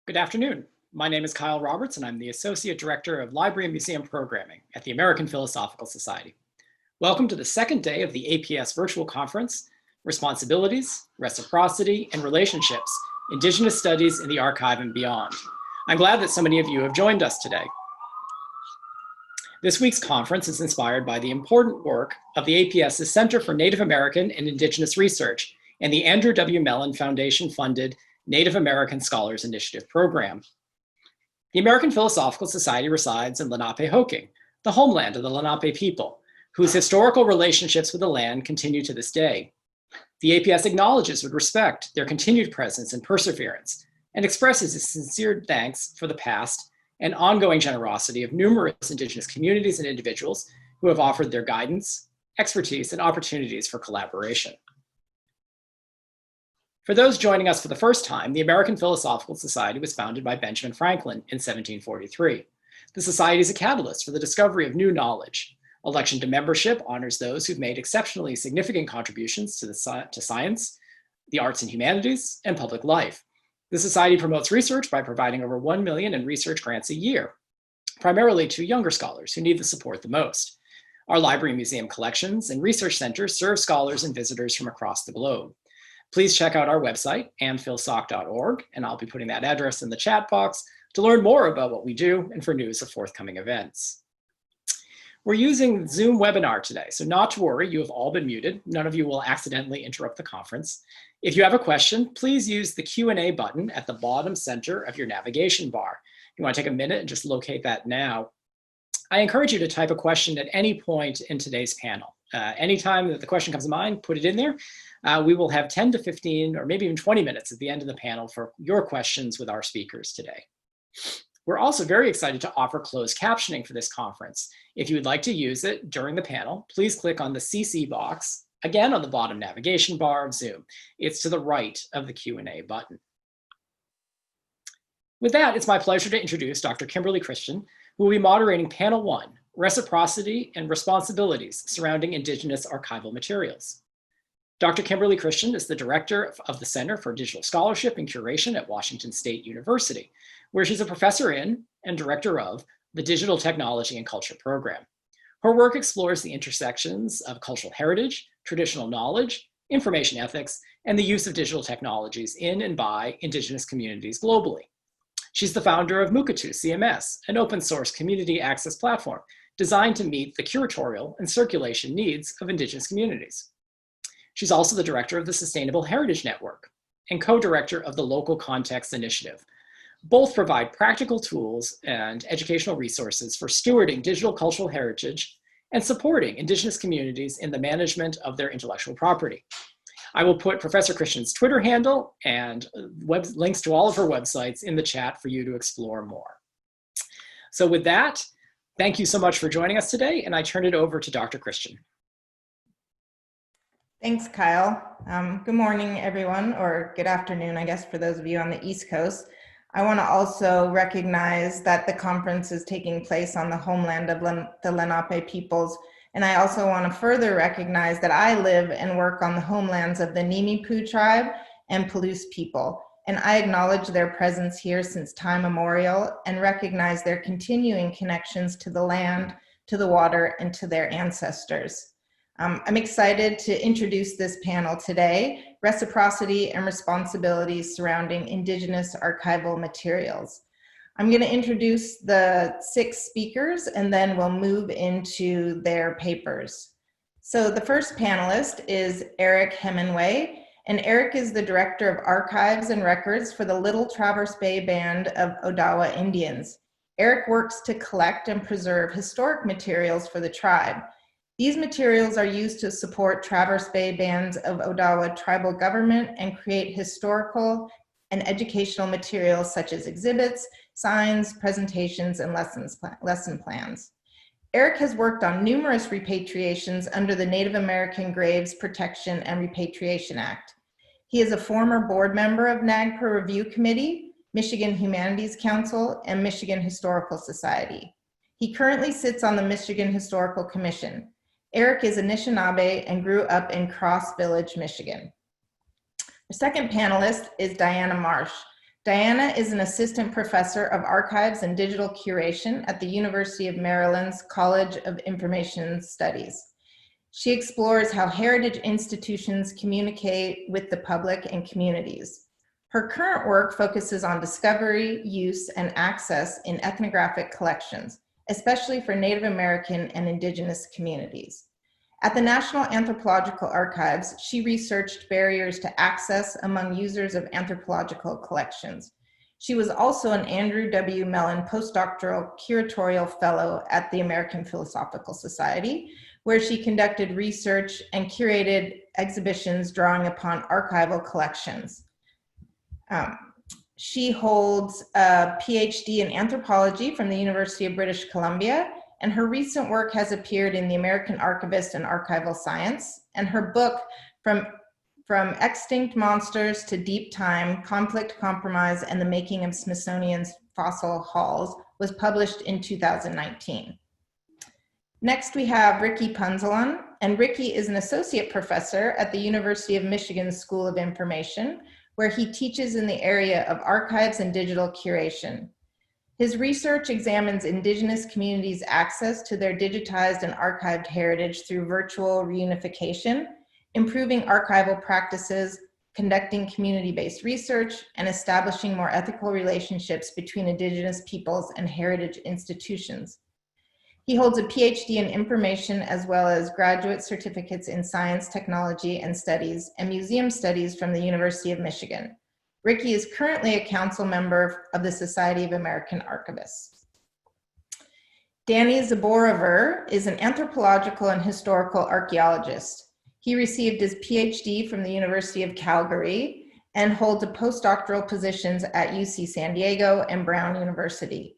Good afternoon. My name is Kyle Roberts, and I'm the Associate Director of Library and Museum Programming at the American Philosophical Society. Welcome to the second day of the APS virtual conference, Responsibilities, Reciprocity, and Relationships, Indigenous Studies in the Archive and Beyond. I'm glad that so many of you have joined us today. This week's conference is inspired by the important work of the APS's Center for Native American and Indigenous Research and the Andrew W. Mellon Foundation-funded Native American Scholars Initiative program. The American Philosophical Society resides in Lenapehoking, the homeland of the Lenape people, whose historical relationships with the land continue to this day. The APS acknowledges with respect their continued presence and perseverance, and expresses its sincere thanks for the past and ongoing generosity of numerous Indigenous communities and individuals who have offered their guidance, expertise, and opportunities for collaboration. For those joining us for the first time, the American Philosophical Society was founded by Benjamin Franklin in 1743. The Society is a catalyst for the discovery of new knowledge. Election to membership honors those who've made exceptionally significant contributions to science, the arts and humanities, and public life. The Society promotes research by providing over 1 million in research grants a year, primarily to younger scholars who need the support the most. Our library and museum collections and research centers serve scholars and visitors from across the globe. Please check out our website, amphilsoc.org, and I'll be putting that address in the chat box to learn more about what we do and for news of forthcoming events. We're using Zoom webinar today, so not to worry, you have all been muted. None of you will accidentally interrupt the conference. If you have a question, please use the Q&A button at the bottom center of your navigation bar. You want to take a minute and just locate that now. I encourage you to type a question at any point in today's panel. Anytime that the question comes to mind, put it in there. We will have 10 to 15 or maybe even 20 minutes at the end of the panel for your questions with our speakers today. We're also very excited to offer closed captioning for this conference. If you would like to use it during the panel, please click on the CC box, again on the bottom navigation bar of Zoom. It's to the right of the Q&A button. With that, it's my pleasure to introduce Dr. Kimberly Christen, who will be moderating Panel 1, Reciprocity and Responsibilities Surrounding Indigenous Archival Materials. Dr. Kimberly Christen is the director of the Center for Digital Scholarship and Curation at Washington State University, where she's a professor in and director of the Digital Technology and Culture program. Her work explores the intersections of cultural heritage, traditional knowledge, information ethics, and the use of digital technologies in and by Indigenous communities globally. She's the founder of Mukatu CMS, an open source community access platform designed to meet the curatorial and circulation needs of Indigenous communities. She's also the director of the Sustainable Heritage Network and co-director of the Local Context Initiative. Both provide practical tools and educational resources for stewarding digital cultural heritage and supporting Indigenous communities in the management of their intellectual property. I will put Professor Christen's Twitter handle and links to all of her websites in the chat for you to explore more. So with that, thank you so much for joining us today, and I turn it over to Dr. Christen. Thanks, Kyle. Good morning, everyone, or good afternoon, I guess, for those of you on the East Coast. I want to also recognize that the conference is taking place on the homeland of the Lenape peoples, and I also want to further recognize that I live and work on the homelands of the Nimipu tribe and Palouse people, and I acknowledge their presence here since time immemorial and recognize their continuing connections to the land, to the water, and to their ancestors. I'm excited to introduce this panel today, Reciprocity and Responsibilities Surrounding Indigenous Archival Materials. I'm going to introduce the 6 speakers and then we'll move into their papers. So the first panelist is Eric Hemenway, and Eric is the Director of Archives and Records for the Little Traverse Bay Band of Odawa Indians. Eric works to collect and preserve historic materials for the tribe. These materials are used to support Traverse Bay Bands of Odawa tribal government and create historical and educational materials such as exhibits, signs, presentations, and lesson plans. Eric has worked on numerous repatriations under the Native American Graves Protection and Repatriation Act. He is a former board member of NAGPRA Review Committee, Michigan Humanities Council, and Michigan Historical Society. He currently sits on the Michigan Historical Commission. Eric is Anishinaabe and grew up in Cross Village, Michigan. The second panelist is Diana Marsh. Diana is an assistant professor of archives and digital curation at the University of Maryland's College of Information Studies. She explores how heritage institutions communicate with the public and communities. Her current work focuses on discovery, use, and access in ethnographic collections, especially for Native American and Indigenous communities. At the National Anthropological Archives, she researched barriers to access among users of anthropological collections. She was also an Andrew W. Mellon postdoctoral curatorial fellow at the American Philosophical Society, where she conducted research and curated exhibitions drawing upon archival collections. She holds a PhD in anthropology from the University of British Columbia, and her recent work has appeared in the American Archivist and Archival Science, and her book, From Extinct Monsters to Deep Time, Conflict, Compromise, and the Making of Smithsonian's Fossil Halls, was published in 2019. Next, we have Ricky Punzalan, and Ricky is an associate professor at the University of Michigan School of Information, where he teaches in the area of archives and digital curation. His research examines Indigenous communities' access to their digitized and archived heritage through virtual reunification, improving archival practices, conducting community-based research, and establishing more ethical relationships between Indigenous peoples and heritage institutions. He holds a PhD in information as well as graduate certificates in science, technology, and studies, and museum studies from the University of Michigan. Ricky is currently a council member of the Society of American Archivists. Danny Zborover is an anthropological and historical archaeologist. He received his PhD from the University of Calgary and holds a postdoctoral positions at UC San Diego and Brown University.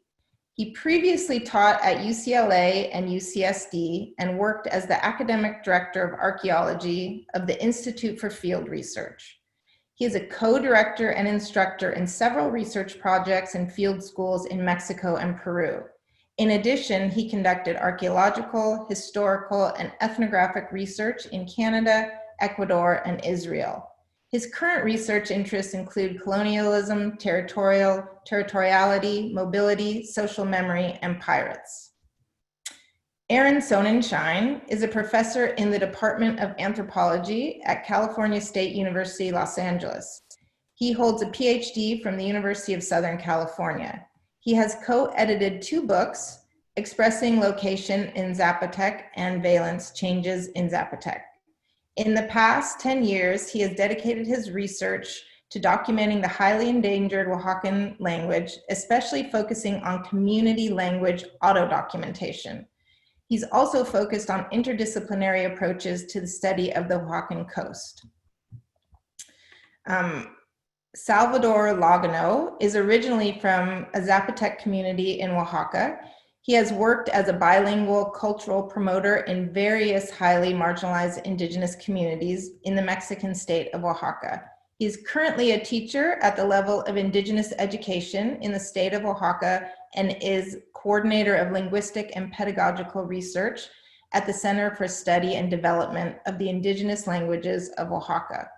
He previously taught at UCLA and UCSD and worked as the academic director of archaeology of the Institute for Field Research. He is a co-director and instructor in several research projects and field schools in Mexico and Peru. In addition, he conducted archaeological, historical, and ethnographic research in Canada, Ecuador, and Israel. His current research interests include colonialism, territoriality, mobility, social memory, and pirates. Aaron Sonnenschein is a professor in the Department of Anthropology at California State University, Los Angeles. He holds a PhD from the University of Southern California. He has co-edited 2 books, Expressing Location in Zapotec and Valence, Changes in Zapotec. In the past 10 years, he has dedicated his research to documenting the highly endangered Oaxacan language, especially focusing on community language auto-documentation. He's also focused on interdisciplinary approaches to the study of the Oaxacan coast. Salvador Llaguno is originally from a Zapotec community in Oaxaca. He has worked as a bilingual cultural promoter in various highly marginalized Indigenous communities in the Mexican state of Oaxaca. He is currently a teacher at the level of Indigenous education in the state of Oaxaca and is coordinator of linguistic and pedagogical research at the Center for Study and Development of the Indigenous Languages of Oaxaca.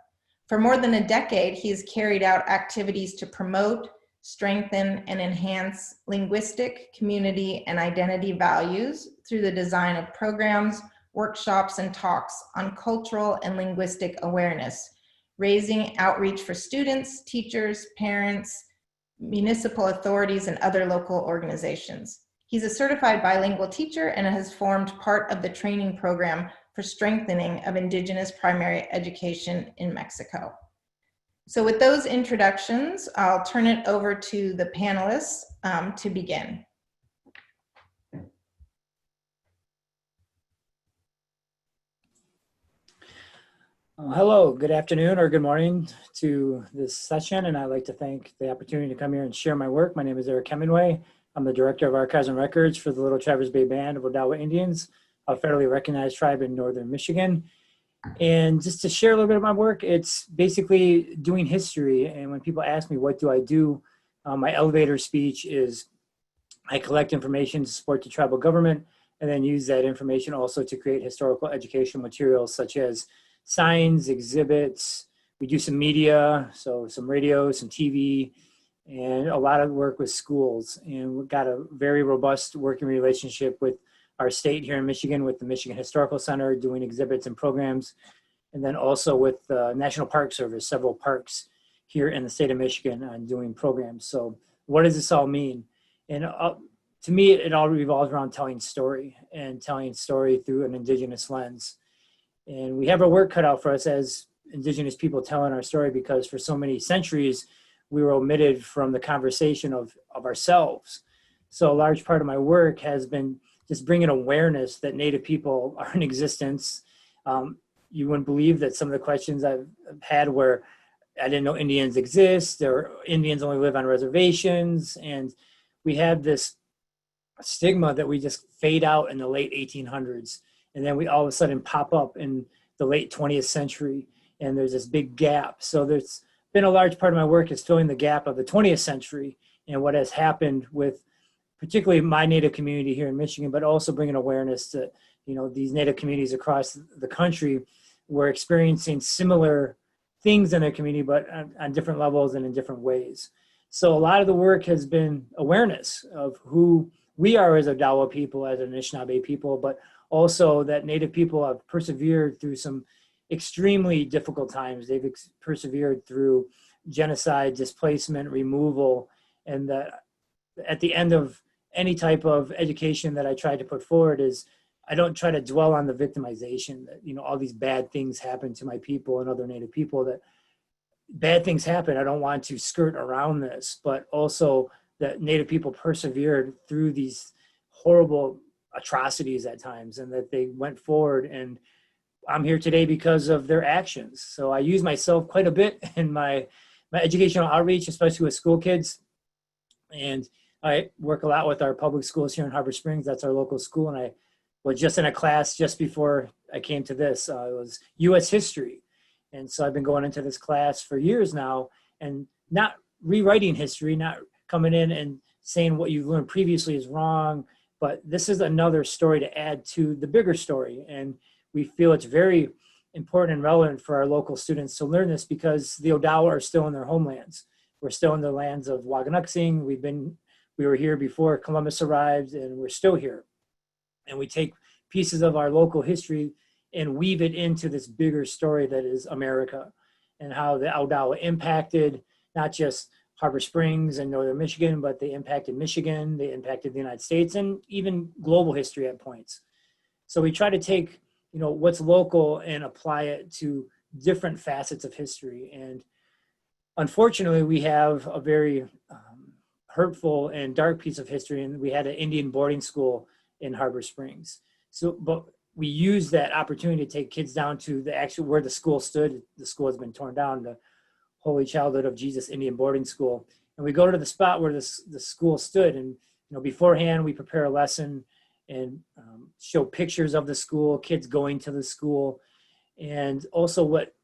For more than a decade, he has carried out activities to promote, strengthen, and enhance linguistic, community, and identity values through the design of programs, workshops, and talks on cultural and linguistic awareness, raising outreach for students, teachers, parents, municipal authorities, and other local organizations. He's a certified bilingual teacher and has formed part of the training program for strengthening of Indigenous primary education in Mexico. So with those introductions, I'll turn it over to the panelists to begin. Hello, good afternoon or good morning to this session, and I'd like to thank the opportunity to come here and share my work. My name is Hemingway. I'm the Director of Archives and Records for the Little Traverse Bay Band of Odawa Indians, a federally recognized tribe in northern Michigan. And just to share a little bit of my work, it's basically doing history. And when people ask me what do I do, my elevator speech is I collect information to support the tribal government and then use that information also to create historical educational materials such as signs, exhibits. We do some media, so some radio, some TV, and a lot of work with schools. And we've got a very robust working relationship with our state here in Michigan, with the Michigan Historical Center, doing exhibits and programs, and then also with the National Park Service, several parks here in the state of Michigan on doing programs. So what does this all mean? And to me, it all revolves around telling story, and telling story through an Indigenous lens. And we have our work cut out for us as Indigenous people telling our story, because for so many centuries, we were omitted from the conversation of ourselves. So a large part of my work has been just bringing awareness that Native people are in existence. You wouldn't believe that some of the questions I've had where I didn't know Indians exist, or Indians only live on reservations. And we had this stigma that we just fade out in the late 1800s. And then we all of a sudden pop up in the late 20th century, and there's this big gap. So there's been a large part of my work is filling the gap of the 20th century and what has happened with particularly my Native community here in Michigan, but also bringing awareness to, these Native communities across the country were experiencing similar things in their community, but on different levels and in different ways. So a lot of the work has been awareness of who we are as Odawa people, as Anishinaabe people, but also that Native people have persevered through some extremely difficult times. They've persevered through genocide, displacement, removal, and that at the end of any type of education that I try to put forward is I don't try to dwell on the victimization that, all these bad things happen to my people and other Native people, that bad things happen. I don't want to skirt around this, but also that Native people persevered through these horrible atrocities at times, and that they went forward, and I'm here today because of their actions. So I use myself quite a bit in my educational outreach, especially with school kids. And I work a lot with our public schools here in Harbor Springs. That's our local school. And I was just in a class just before I came to this. It was U.S. history. And so I've been going into this class for years now, and not rewriting history, not coming in and saying what you've learned previously is wrong, but this is another story to add to the bigger story. And we feel it's very important and relevant for our local students to learn this, because the Odawa are still in their homelands. We're still in the lands of Wagonuxing. We were here before Columbus arrived, and we're still here. And we take pieces of our local history and weave it into this bigger story that is America, and how the Odawa impacted not just Harbor Springs and Northern Michigan, but they impacted Michigan, they impacted the United States, and even global history at points. So we try to take, what's local and apply it to different facets of history. And unfortunately, we have a very hurtful and dark piece of history, and we had an Indian boarding school in Harbor Springs. So, but we use that opportunity to take kids down to the actual, where the school stood. The school has been torn down, the Holy Childhood of Jesus Indian Boarding School. And we go to the spot where the school stood, and beforehand we prepare a lesson and show pictures of the school, kids going to the school, and also what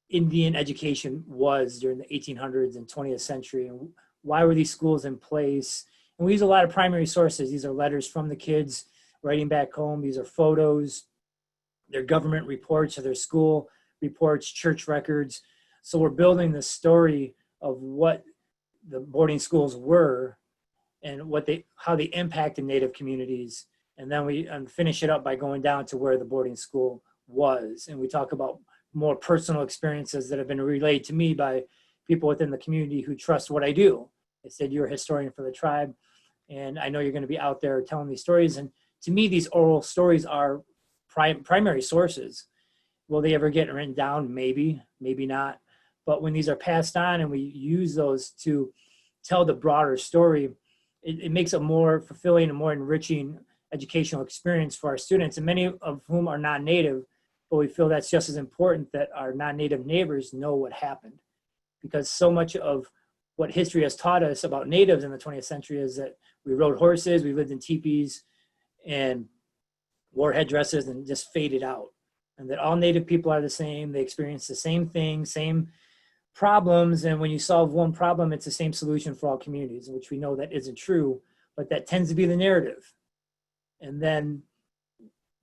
Indian education was during the 1800s and 20th century, and why were these schools in place. And we use a lot of primary sources. These are letters from the kids writing back home. These are photos, their government reports of their school reports, church records. So we're building the story of what the boarding schools were and how they impacted Native communities. And then we finish it up by going down to where the boarding school was. And we talk about more personal experiences that have been relayed to me by people within the community who trust what I do. They said, "You're a historian for the tribe, and I know you're going to be out there telling these stories." And to me, these oral stories are primary sources. Will they ever get written down? Maybe, maybe not. But when these are passed on and we use those to tell the broader story, it makes a more fulfilling and more enriching educational experience for our students, and many of whom are non-Native, but we feel that's just as important that our non-Native neighbors know what happened. Because so much of what history has taught us about Natives in the 20th century is that we rode horses, we lived in teepees, and wore headdresses and just faded out. And that all Native people are the same, they experience the same thing, same problems, and when you solve one problem, it's the same solution for all communities, which we know that isn't true, but that tends to be the narrative. And then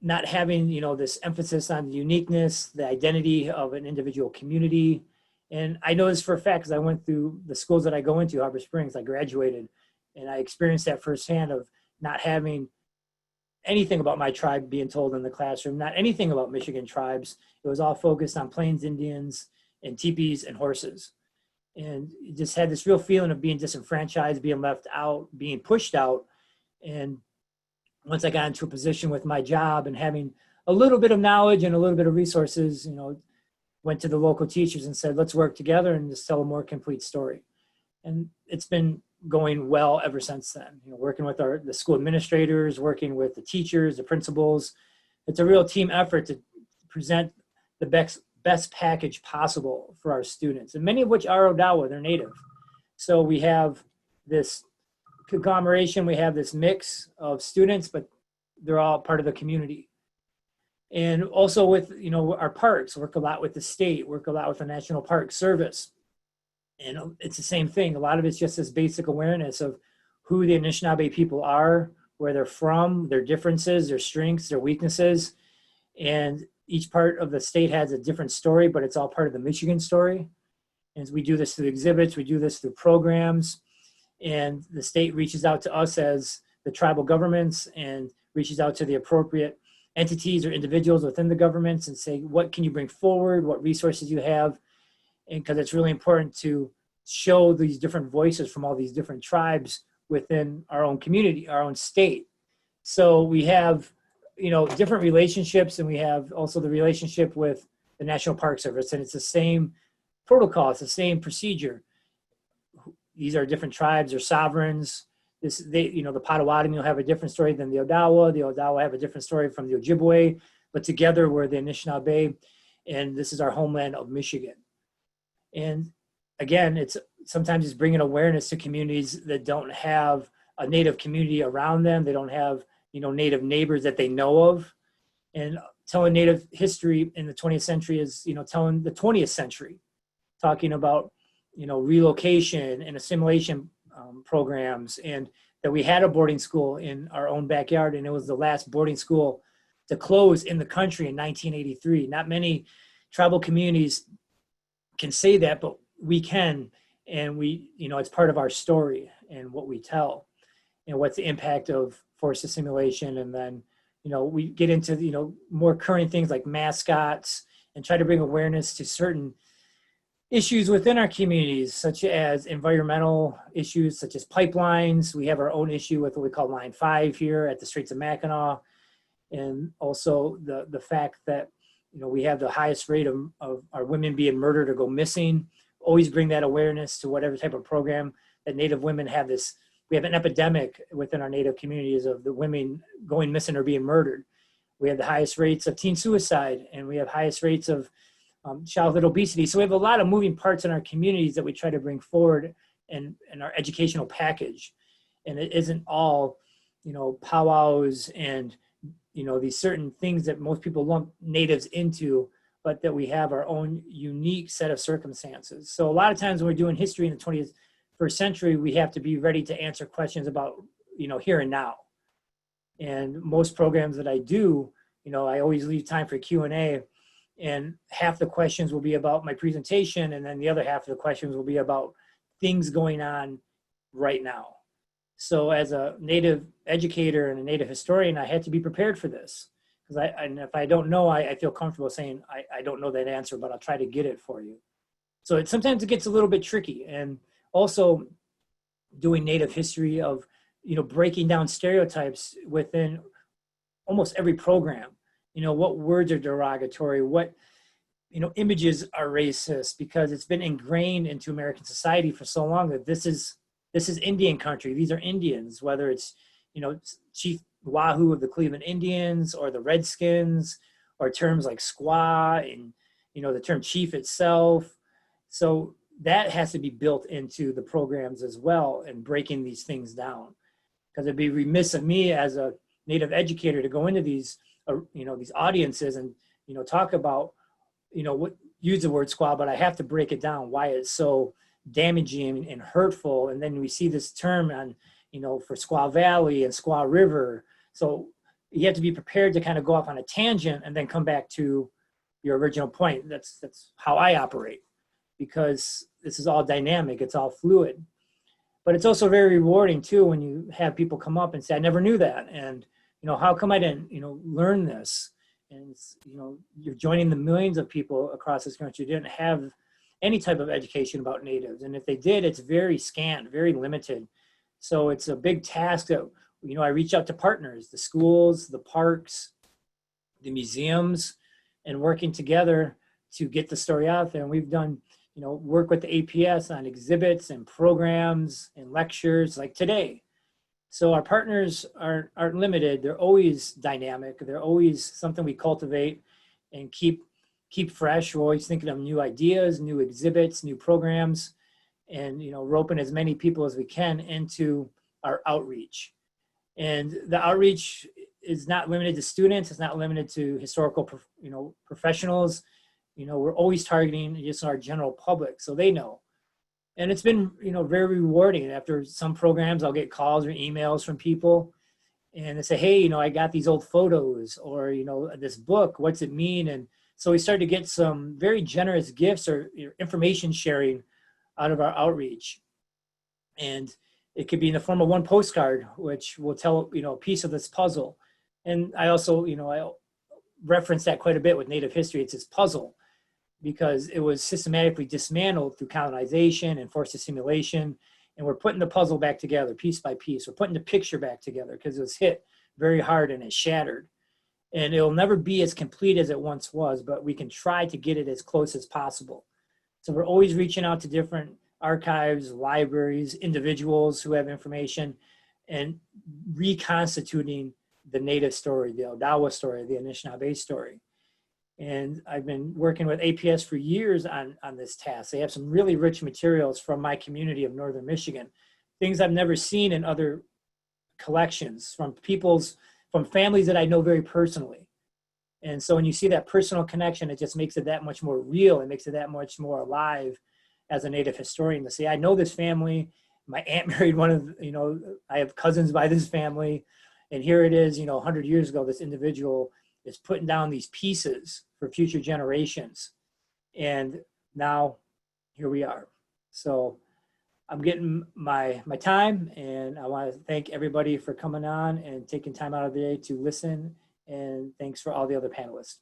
not having, this emphasis on the uniqueness, the identity of an individual community, And I know this for a fact because I went through the schools that I go into, Harbor Springs, I graduated, and I experienced that firsthand of not having anything about my tribe being told in the classroom, not anything about Michigan tribes. It was all focused on Plains Indians and teepees and horses. And you just had this real feeling of being disenfranchised, being left out, being pushed out. And once I got into a position with my job and having a little bit of knowledge and a little bit of resources, went to the local teachers and said, let's work together and just tell a more complete story. And it's been going well ever since then, working with the school administrators, working with the teachers, the principals. It's a real team effort to present the best package possible for our students, and many of which are Odawa, they're native. So we have this conglomeration, we have this mix of students, but they're all part of the community. And also with, our parks, work a lot with the state, work a lot with the National Park Service. And it's the same thing. A lot of it's just this basic awareness of who the Anishinaabe people are, where they're from, their differences, their strengths, their weaknesses. And each part of the state has a different story, but it's all part of the Michigan story. And we do this through exhibits, we do this through programs, and the state reaches out to us as the tribal governments and reaches out to the appropriate entities or individuals within the governments and say, what can you bring forward? What resources you have? And because it's really important to show these different voices from all these different tribes within our own community, our own state. So we have, different relationships, and we have also the relationship with the National Park Service, and it's the same protocol, it's the same procedure. These are different tribes or sovereigns. The Potawatomi will have a different story than the Odawa. The Odawa have a different story from the Ojibwe, but together we're the Anishinaabe, and this is our homeland of Michigan. And again, sometimes it's bringing awareness to communities that don't have a Native community around them. They don't have, Native neighbors that they know of. And telling Native history in the 20th century is, telling the 20th century, talking about, relocation and assimilation programs, and that we had a boarding school in our own backyard, and it was the last boarding school to close in the country in 1983. Not many tribal communities can say that, but we can, and it's part of our story and what we tell, and what's the impact of forced assimilation. And then, we get into, more current things like mascots and try to bring awareness to certain issues within our communities, such as environmental issues, such as pipelines. We have our own issue with what we call Line 5 here at the Straits of Mackinac. And also the fact that, we have the highest rate of our women being murdered or go missing. Always bring that awareness to whatever type of program that Native women have this. We have an epidemic within our Native communities of the women going missing or being murdered. We have the highest rates of teen suicide, and we have highest rates of childhood obesity. So we have a lot of moving parts in our communities that we try to bring forward in our educational package. And it isn't all, powwows and, these certain things that most people lump natives into, but that we have our own unique set of circumstances. So a lot of times when we're doing history in the 21st century, we have to be ready to answer questions about, here and now. And most programs that I do, I always leave time for Q&A, and half the questions will be about my presentation, and then the other half of the questions will be about things going on right now. So as a Native educator and a Native historian, I had to be prepared for this. Because if I don't know, I feel comfortable saying, I don't know that answer, but I'll try to get it for you. So sometimes it gets a little bit tricky. And also doing Native history of, breaking down stereotypes within almost every program. What words are derogatory, what, images are racist, because it's been ingrained into American society for so long that this is Indian country. These are Indians, whether it's, Chief Wahoo of the Cleveland Indians or the Redskins, or terms like squaw and, the term chief itself. So that has to be built into the programs as well, and breaking these things down. Because it'd be remiss of me as a Native educator to go into these, these audiences and, talk about, use the word squaw, but I have to break it down, why it's so damaging and hurtful. And then we see this term on, for Squaw Valley and Squaw River. So you have to be prepared to kind of go off on a tangent and then come back to your original point. That's how I operate, because this is all dynamic, it's all fluid. But it's also very rewarding too when you have people come up and say, I never knew that. And, how come I didn't, learn this? And, you're joining the millions of people across this country who didn't have any type of education about natives. And if they did, it's very scant, very limited. So it's a big task that, I reach out to partners, the schools, the parks, the museums, and working together to get the story out there. And we've done, work with the APS on exhibits and programs and lectures like today. So our partners aren't limited. They're always dynamic. They're always something we cultivate and keep fresh. We're always thinking of new ideas, new exhibits, new programs, and, roping as many people as we can into our outreach. And the outreach is not limited to students. It's not limited to historical, professionals. We're always targeting just our general public, so they know. And it's been, very rewarding. After some programs, I'll get calls or emails from people, and they say, hey, I got these old photos, or, this book, what's it mean? And so we started to get some very generous gifts or information sharing out of our outreach. And it could be in the form of one postcard, which will tell, a piece of this puzzle. And I also, I reference that quite a bit with Native history. It's this puzzle because it was systematically dismantled through colonization and forced assimilation. And we're putting the puzzle back together piece by piece. We're putting the picture back together because it was hit very hard and it shattered. And it'll never be as complete as it once was, but we can try to get it as close as possible. So we're always reaching out to different archives, libraries, individuals who have information, and reconstituting the Native story, the Odawa story, the Anishinaabe story. And I've been working with APS for years on this task. They have some really rich materials from my community of Northern Michigan, things I've never seen in other collections from families that I know very personally. And so when you see that personal connection, it just makes it that much more real. It makes it that much more alive as a Native historian to say, I know this family. My aunt married one of, I have cousins by this family. And here it is, 100 years ago, this individual is putting down these pieces for future generations. And now here we are. So I'm getting my time, and I want to thank everybody for coming on and taking time out of the day to listen. And thanks for all the other panelists.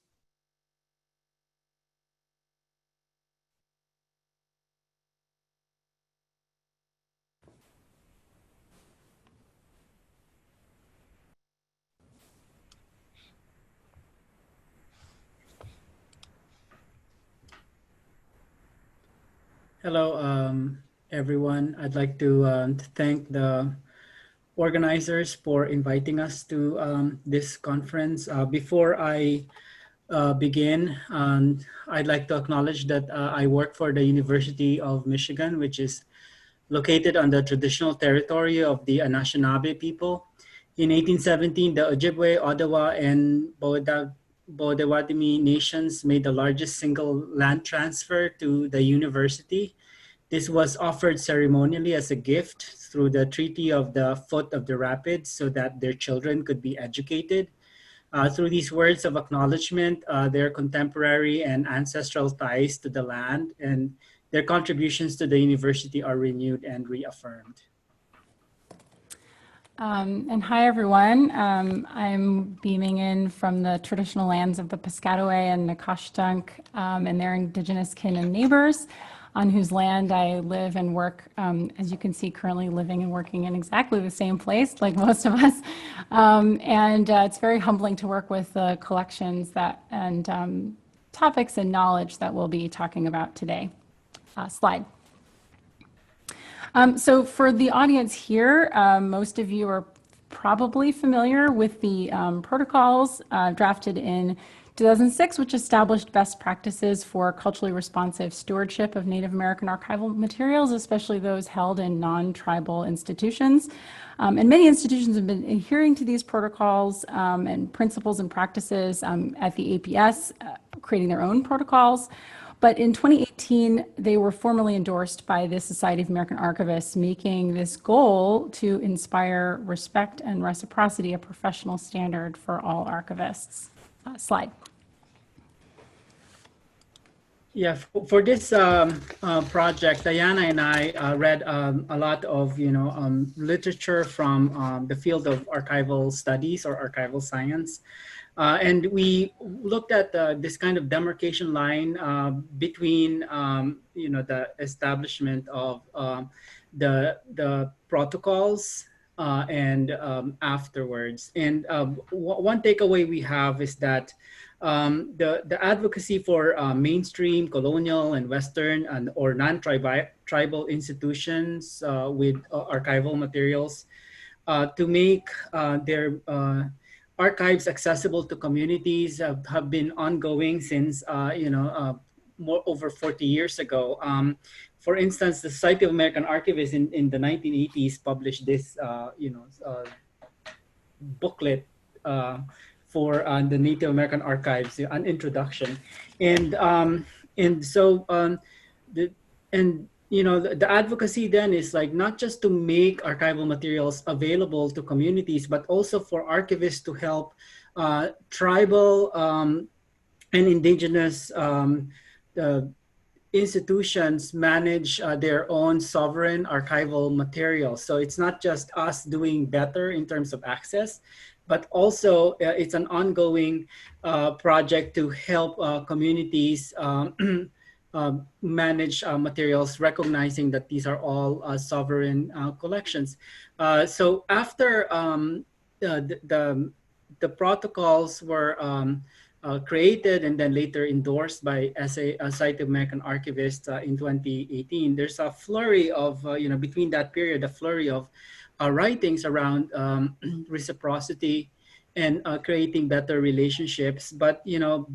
Hello, everyone. I'd like to thank the organizers for inviting us to this conference. Before I begin, I'd like to acknowledge that I work for the University of Michigan, which is located on the traditional territory of the Anishinaabe people. In 1817, the Ojibwe, Odawa, and Bodewadimi nations made the largest single land transfer to the university. This was offered ceremonially as a gift through the Treaty of the Foot of the Rapids so that their children could be educated. Through these words of acknowledgement, their contemporary and ancestral ties to the land and their contributions to the university are renewed and reaffirmed. And hi, everyone. I'm beaming in from the traditional lands of the Piscataway and Nacotchtank and their indigenous kin and neighbors, on whose land I live and work, as you can see, currently living and working in exactly the same place, like most of us. It's very humbling to work with the collections and topics and knowledge that we'll be talking about today. Slide. So for the audience here, most of you are probably familiar with the protocols drafted in 2006, which established best practices for culturally responsive stewardship of Native American archival materials, especially those held in non-tribal institutions. And many institutions have been adhering to these protocols and principles and practices at the APS, creating their own protocols. But in 2018, they were formally endorsed by the Society of American Archivists, making this goal to inspire respect and reciprocity a professional standard for all archivists. Slide. Yeah, for this project, Diana and I read a lot of literature from the field of archival studies or archival science, and we looked at this kind of demarcation line between the establishment of the protocols and afterwards. And one takeaway we have is that the advocacy for mainstream colonial and Western and or non-tribal institutions with archival materials to make their archives accessible to communities have been ongoing since more over 40 years ago. For instance, the Society of American Archivists in the 1980s published this booklet for the Native American archives, an introduction, and the advocacy then is like not just to make archival materials available to communities, but also for archivists to help tribal and indigenous institutions manage their own sovereign archival materials. So it's not just us doing better in terms of access, but also it's an ongoing project to help communities manage materials, recognizing that these are all sovereign collections. So after the protocols were created and then later endorsed by Society of American Archivists in 2018, there's a flurry of, between that period, a flurry of writings around reciprocity and creating better relationships. But,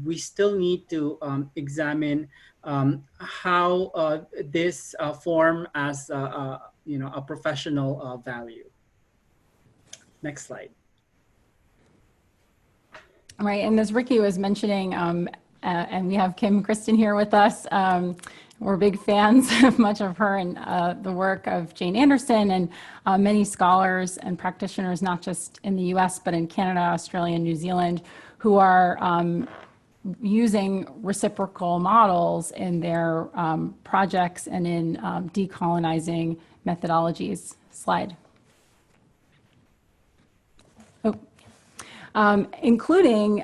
we still need to examine how this form as, a professional value. Next slide. Right, and as Ricky was mentioning, and we have Christen here with us, we're big fans of much of her and the work of Jane Anderson and many scholars and practitioners, not just in the US, but in Canada, Australia, and New Zealand, who are using reciprocal models in their projects and in decolonizing methodologies. Slide. Including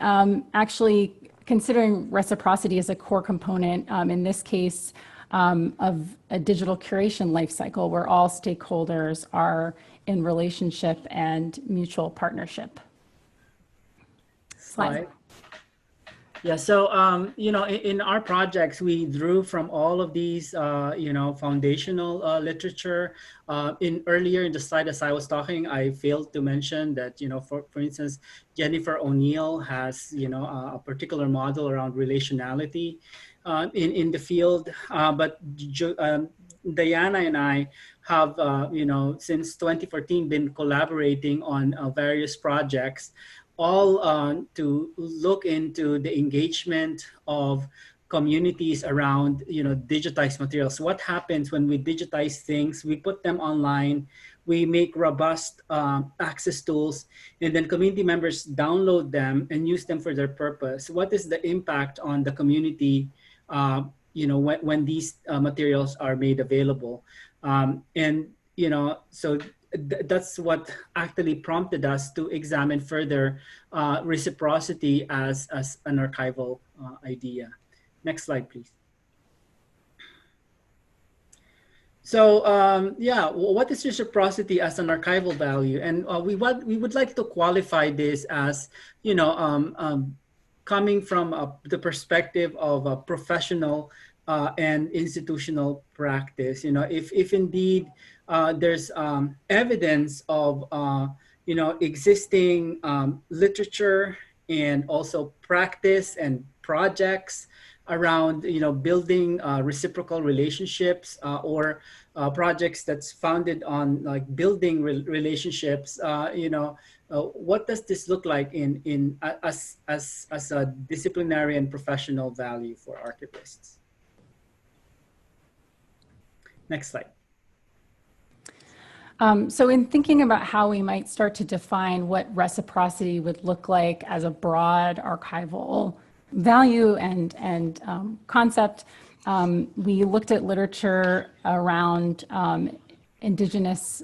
actually considering reciprocity as a core component, in this case, of a digital curation life cycle where all stakeholders are in relationship and mutual partnership. Slide. Yeah, so, in our projects, we drew from all of these, foundational literature. Earlier in the slide, as I was talking, I failed to mention that, for instance, Jennifer O'Neill has, a particular model around relationality in the field. But Diana and I have, since 2014 been collaborating on various projects, all to look into the engagement of communities around, digitized materials. What happens when we digitize things? We put them online, we make robust access tools, and then community members download them and use them for their purpose. What is the impact on the community, when these materials are made available? So that's what actually prompted us to examine further reciprocity as an archival idea. Next slide, please. So what is reciprocity as an archival value? And we would like to qualify this as, coming from the perspective of a professional and institutional practice. If indeed there's evidence of existing literature and also practice and projects around building reciprocal relationships or projects that's founded on like building relationships, what does this look like as a disciplinary and professional value for archivists? Next slide. So in thinking about how we might start to define what reciprocity would look like as a broad archival value and concept. We looked at literature around Indigenous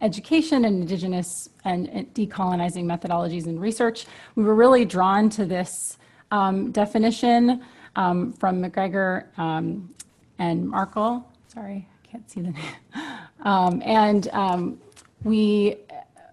education and Indigenous and decolonizing methodologies and research. We were really drawn to this definition from McGregor and Markle. Sorry, I can't see the name. We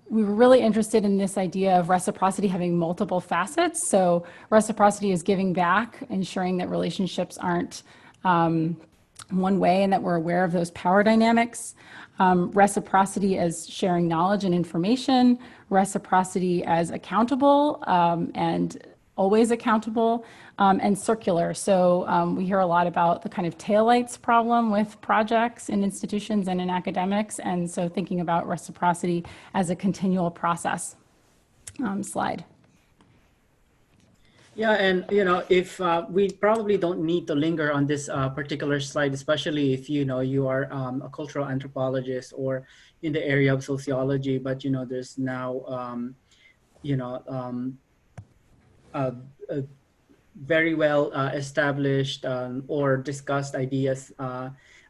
were really interested in this idea of reciprocity having multiple facets. So reciprocity is giving back, ensuring that relationships aren't one way and that we're aware of those power dynamics. Reciprocity as sharing knowledge and information. Reciprocity as accountable and always accountable, and circular. So we hear a lot about the kind of taillights problem with projects in institutions and in academics. And so thinking about reciprocity as a continual process. Slide. Yeah, and if we probably don't need to linger on this particular slide, especially if you are a cultural anthropologist or in the area of sociology, but there's now very well established or discussed ideas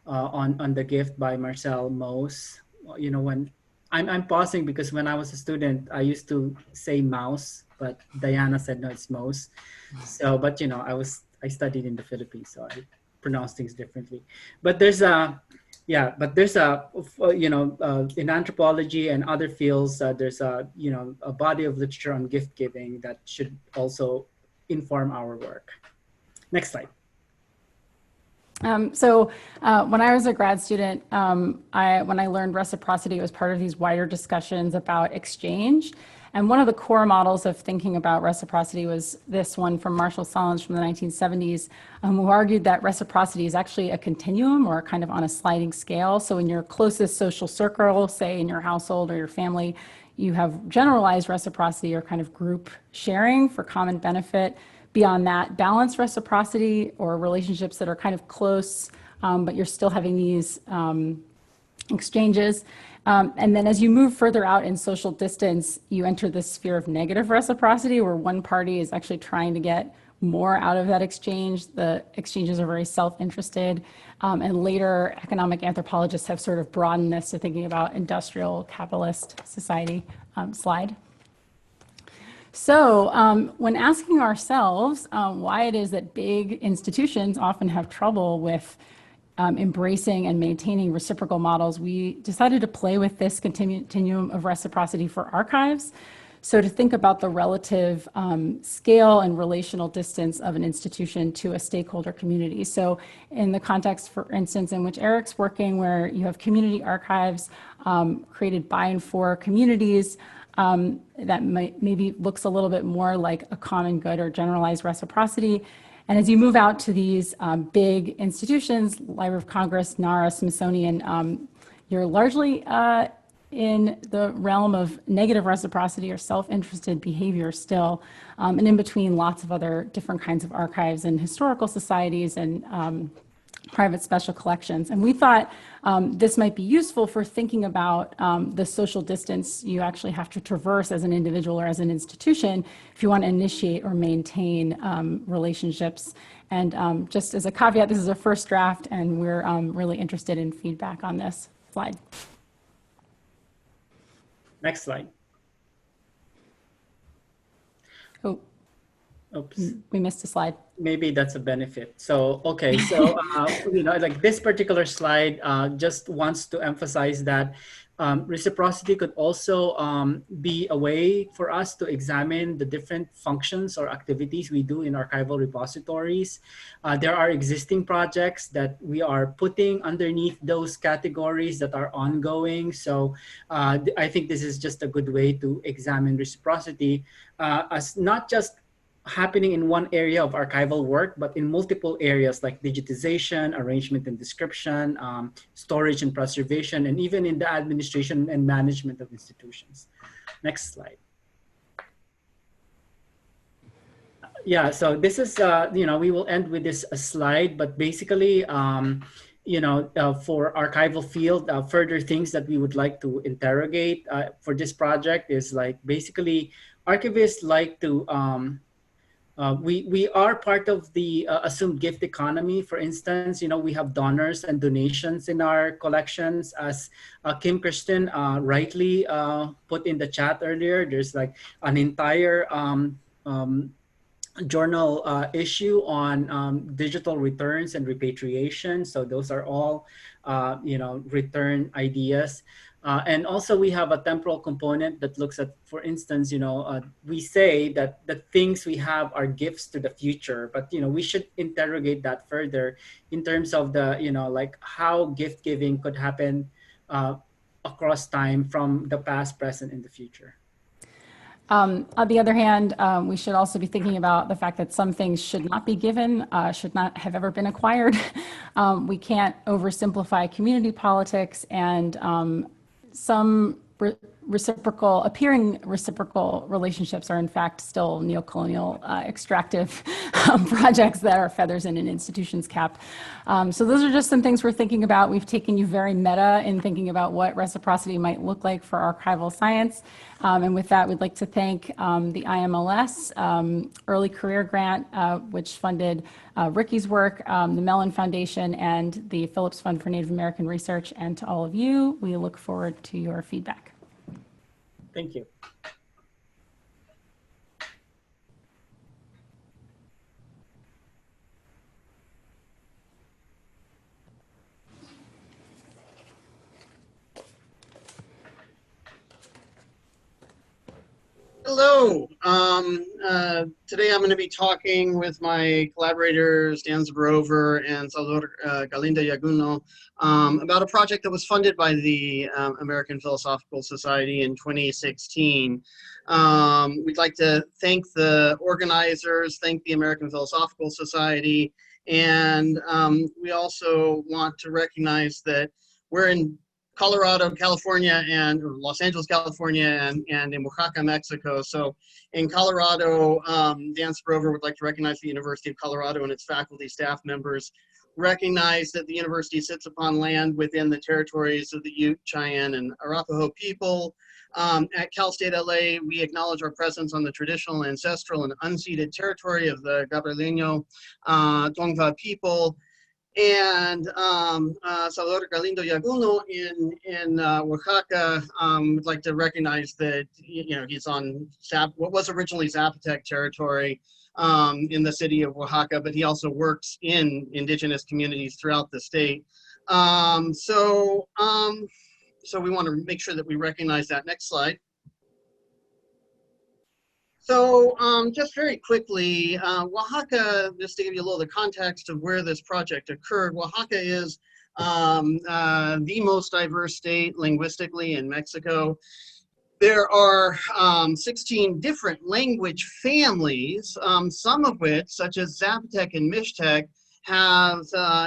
on the gift by Marcel Mauss. When I'm pausing because when I was a student, I used to say mouse, but Diana said no, it's Mauss. So, but I studied in the Philippines, so I pronounce things differently. But there's in anthropology and other fields, there's a body of literature on gift giving that should also inform our work. Next slide. So when I was a grad student, when I learned reciprocity, it was part of these wider discussions about exchange. And one of the core models of thinking about reciprocity was this one from Marshall Sahlins from the 1970s, who argued that reciprocity is actually a continuum or kind of on a sliding scale. So in your closest social circle, say in your household or your family, you have generalized reciprocity or kind of group sharing for common benefit. Beyond that, balanced reciprocity or relationships that are kind of close, but you're still having these exchanges. And then as you move further out in social distance, you enter this sphere of negative reciprocity where one party is actually trying to get more out of that exchange. The exchanges are very self-interested. And later, economic anthropologists have sort of broadened this to thinking about industrial capitalist society. Slide. So when asking ourselves why it is that big institutions often have trouble with embracing and maintaining reciprocal models, we decided to play with this continuum of reciprocity for archives. So to think about the relative scale and relational distance of an institution to a stakeholder community. So in the context, for instance, in which Eric's working, where you have community archives created by and for communities, that maybe looks a little bit more like a common good or generalized reciprocity. And as you move out to these big institutions, Library of Congress, NARA, Smithsonian, you're largely in the realm of negative reciprocity or self-interested behavior still, and in between lots of other different kinds of archives and historical societies and private special collections. And we thought this might be useful for thinking about the social distance you actually have to traverse as an individual or as an institution if you want to initiate or maintain relationships. And just as a caveat, this is a first draft, and we're really interested in feedback on this. Slide. Next slide. Oh, oops. We missed a slide. Maybe that's a benefit. So, okay. So, like this particular slide just wants to emphasize that reciprocity could also be a way for us to examine the different functions or activities we do in archival repositories. There are existing projects that we are putting underneath those categories that are ongoing. So I think this is just a good way to examine reciprocity as not just happening in one area of archival work, but in multiple areas like digitization, arrangement and description, storage and preservation, and even in the administration and management of institutions. Next slide. Yeah, so this is, we will end with this slide, but basically, for archival field, further things that we would like to interrogate for this project is like basically archivists like to we are part of the assumed gift economy. For instance, we have donors and donations in our collections, as Christen rightly put in the chat earlier. There's like an entire journal issue on digital returns and repatriation. So those are all, return ideas. And also we have a temporal component that looks at, for instance, we say that the things we have are gifts to the future, but, we should interrogate that further in terms of the, like how gift giving could happen across time from the past, present, and the future. On the other hand, we should also be thinking about the fact that some things should not be given, should not have ever been acquired. We can't oversimplify community politics, and some appearing reciprocal relationships are in fact still neocolonial extractive projects that are feathers in an institution's cap. So those are just some things we're thinking about. We've taken you very meta in thinking about what reciprocity might look like for archival science. And with that, we'd like to thank the IMLS Early Career Grant, which funded Ricky's work, the Mellon Foundation, and the Phillips Fund for Native American Research. And to all of you, we look forward to your feedback. Thank you. Hello. Today I'm going to be talking with my collaborators, Dan Zborover and Salvador Galindo Llaguno, about a project that was funded by the American Philosophical Society in 2016. We'd like to thank the organizers, thank the American Philosophical Society, and we also want to recognize that we're in Colorado, California, and Los Angeles, California, and in Oaxaca, Mexico. So in Colorado, Dan Zborover would like to recognize the University of Colorado and its faculty, staff members, recognize that the university sits upon land within the territories of the Ute, Cheyenne, and Arapaho people. At Cal State LA, we acknowledge our presence on the traditional, ancestral, and unceded territory of the Gabrielino Tongva people. And Salvador Galindo Llaguno in Oaxaca would like to recognize that he's on what was originally Zapotec territory in the city of Oaxaca, but he also works in indigenous communities throughout the state. So we want to make sure that we recognize that. Next slide. So just very quickly, Oaxaca, just to give you a little of the context of where this project occurred, Oaxaca is the most diverse state linguistically in Mexico. There are 16 different language families, some of which, such as Zapotec and Mixtec, have,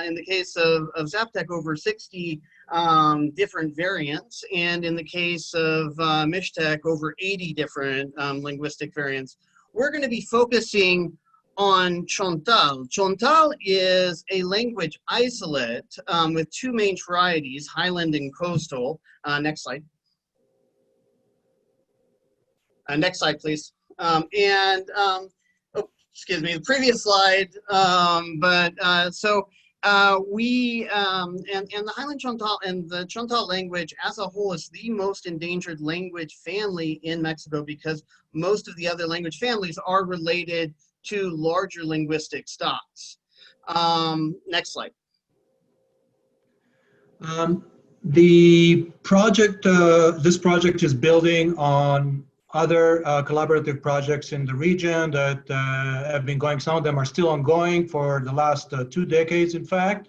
in the case of Zapotec, over 60 different variants, and in the case of Mixtec, over 80 different linguistic variants. We're going to be focusing on Chantal. Chantal is a language isolate with two main varieties, highland and coastal. Next slide. Next slide, please. Excuse me, the previous slide. We and the Highland Chantal and the Chantal language as a whole is the most endangered language family in Mexico, because most of the other language families are related to larger linguistic stocks. Next slide. The project, this project is building on other collaborative projects in the region that have been going. Some of them are still ongoing for the last 2 decades, in fact.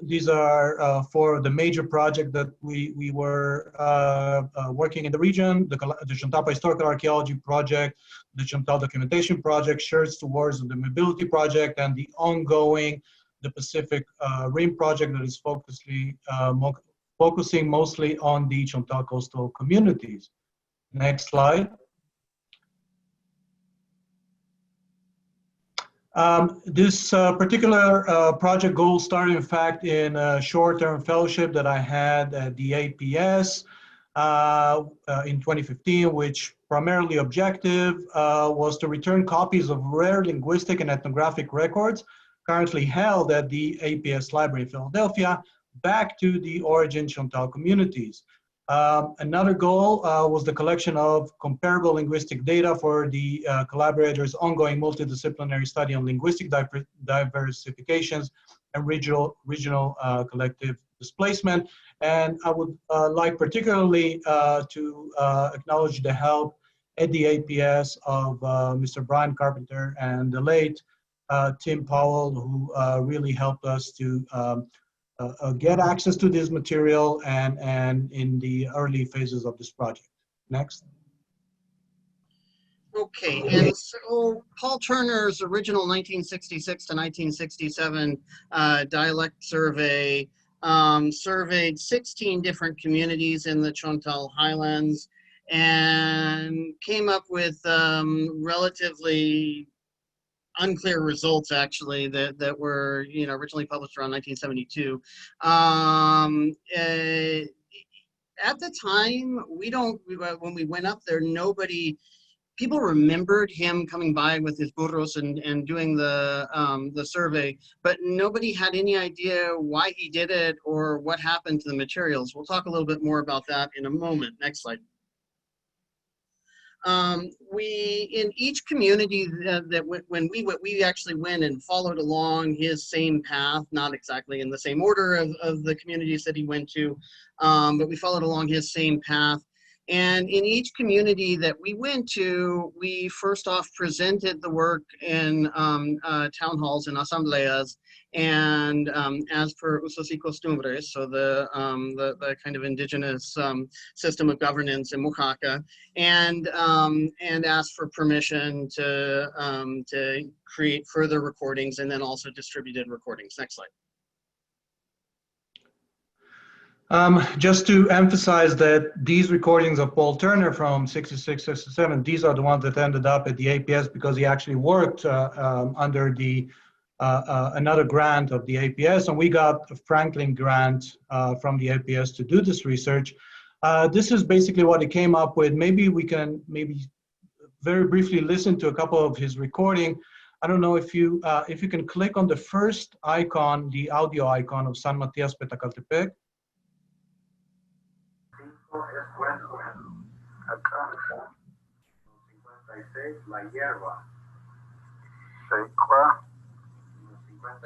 These are for the major project that we were working in the region, the Chantal Historical Archaeology Project, the Chantal Documentation Project, Shirts Towards the Mobility Project, and the ongoing, the Pacific Rim Project that is focusing mostly on the Chantal coastal communities. Next slide. This particular project goal started, in fact, in a short-term fellowship that I had at the APS in 2015, which primarily objective, was to return copies of rare linguistic and ethnographic records currently held at the APS Library in Philadelphia back to the origin Chantal communities. Another goal was the collection of comparable linguistic data for the collaborators' ongoing multidisciplinary study on linguistic diversifications and regional collective displacement. And I would like particularly to acknowledge the help at the APS of Mr. Brian Carpenter and the late Tim Powell, who really helped us to get access to this material and in the early phases of this project. Next. Okay, and so Paul Turner's original 1966 to 1967 dialect survey surveyed 16 different communities in the Chantal Highlands and came up with relatively unclear results, actually, that were originally published around 1972. At the time, when we went up there, people remembered him coming by with his burros and doing the survey, but nobody had any idea why he did it or what happened to the materials. We'll talk a little bit more about that in a moment. Next slide. In each community we actually went and followed along his same path, not exactly in the same order of the communities that he went to, but we followed along his same path. And in each community that we went to, we first off presented the work in town halls and asambleas, and as per usos y costumbres, so the kind of indigenous system of governance in Oaxaca, and asked for permission to create further recordings, and then also distributed recordings. Next slide. Just to emphasize that these recordings of Paul Turner from 66, 67, these are the ones that ended up at the APS because he actually worked under the another grant of the APS, and we got a Franklin grant from the APS to do this research. This is basically what he came up with. Maybe we can very briefly listen to a couple of his recording. I don't know if you can click on the first icon, the audio icon of San Matias Petacaltepec.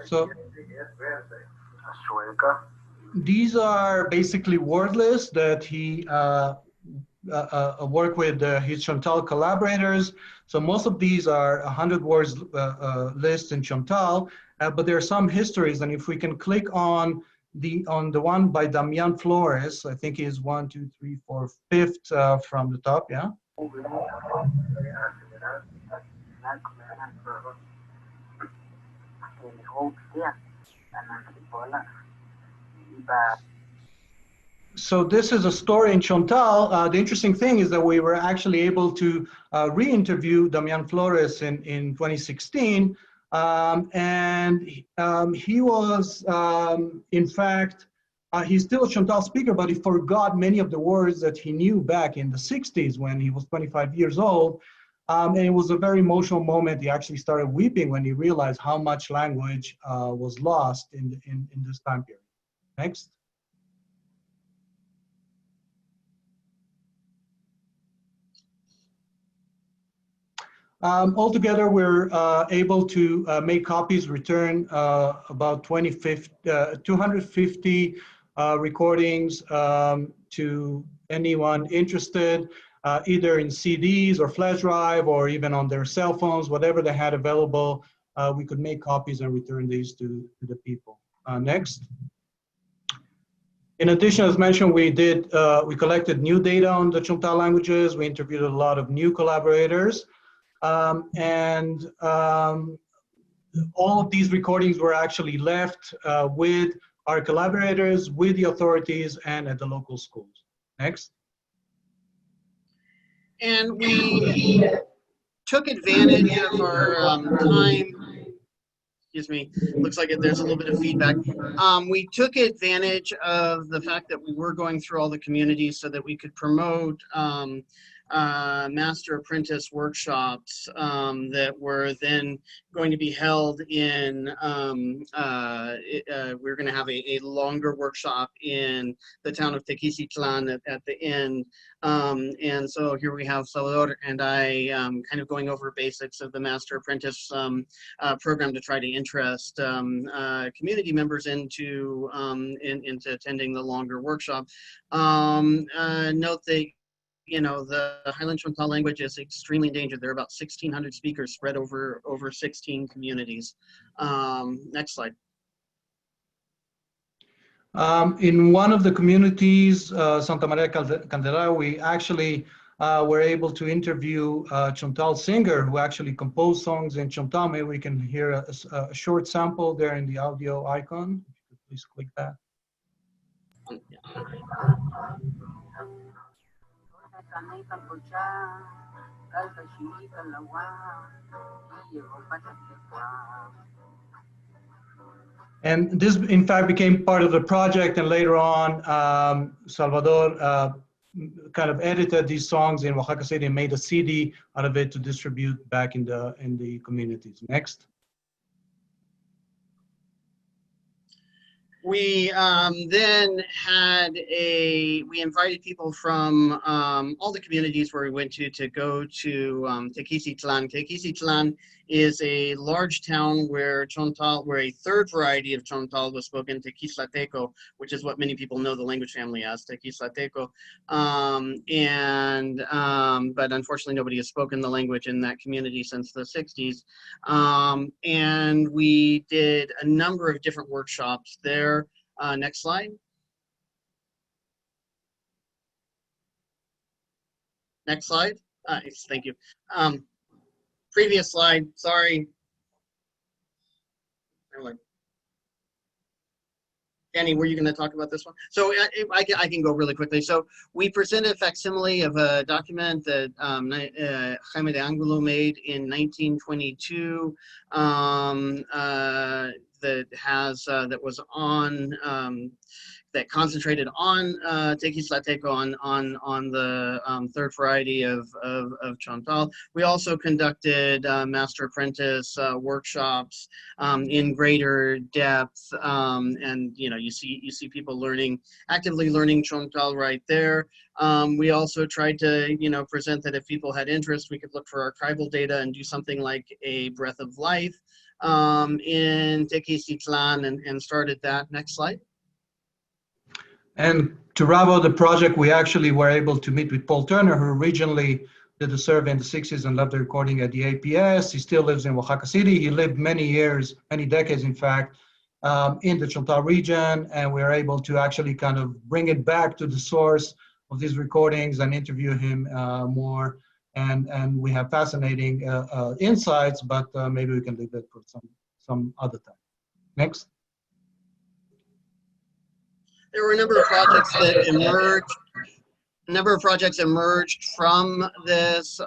So these are basically word lists that he worked with his Chantal collaborators. So most of these are 100 words lists in Chantal, but there are some histories. And if we can click on the one by Damian Flores, I think is 1, 2, 3, 4, 5th from the top, yeah. So this is a story in Chantal. The interesting thing is that we were actually able to re-interview Damian Flores in 2016. And he was, in fact, he's still a Chantal speaker, but he forgot many of the words that he knew back in the 60s when he was 25 years old. And it was a very emotional moment. He actually started weeping when he realized how much language was lost in this time period. Next. Altogether, we're able to make copies, return about 250 recordings to anyone interested, either in CDs or flash drive or even on their cell phones, whatever they had available. We could make copies and return these to the people. Next. In addition, as mentioned, we collected new data on the Chantal languages. We interviewed a lot of new collaborators. All of these recordings were actually left with our collaborators, with the authorities, and at the local schools. Next. And we took advantage of our time. Excuse me, looks like there's a little bit of feedback. We took advantage of the fact that we were going through all the communities so that we could promote master apprentice workshops that were then going to be held in, we're going to have a longer workshop in the town of Tequisitlan at the end. And so here we have Salvador and I kind of going over basics of the master apprentice program to try to interest community members into attending the longer workshop. Note that, you know, the Highland Chantal language is extremely endangered. There are about 1,600 speakers spread over 16 communities. Next slide. In one of the communities, Santa Maria Candelaria, we actually were able to interview a Chantal singer who actually composed songs in Chantal. Maybe we can hear a short sample there in the audio icon. If you could please click that. And this, in fact, became part of the project. And later on, Salvador kind of edited these songs in Oaxaca City and made a CD out of it to distribute back in the communities. Next. We then had we invited people from all the communities where we went to go to Tequisitlan. Tequisitlan is a large town where a third variety of Chantal was spoken, Tequislateco, which is what many people know the language family as, Tequislateco. But unfortunately, nobody has spoken the language in that community since the 60s. And we did a number of different workshops there. Next slide. Next slide. Thank you. Previous slide, sorry. Danny, were you going to talk about this one? So I can go really quickly. So we presented a facsimile of a document that Jaime de Angulo made in 1922 that was on that concentrated on Tequislateco on the third variety of Chantal. We also conducted master apprentice workshops in greater depth, and you know, you see people actively learning Chantal right there. We also tried to, you know, present that if people had interest, we could look for archival data and do something like a breath of life in Tequisitlan and started that. Next slide. And to wrap up the project, we actually were able to meet with Paul Turner, who originally did the survey in the 60s and left the recording at the APS. He still lives in Oaxaca City. He lived many years, many decades, in fact, in the Chantal region. And we were able to actually kind of bring it back to the source of these recordings and interview him more. And we have fascinating insights, but maybe we can leave that for some other time. Next. There were a number of projects that emerged from this.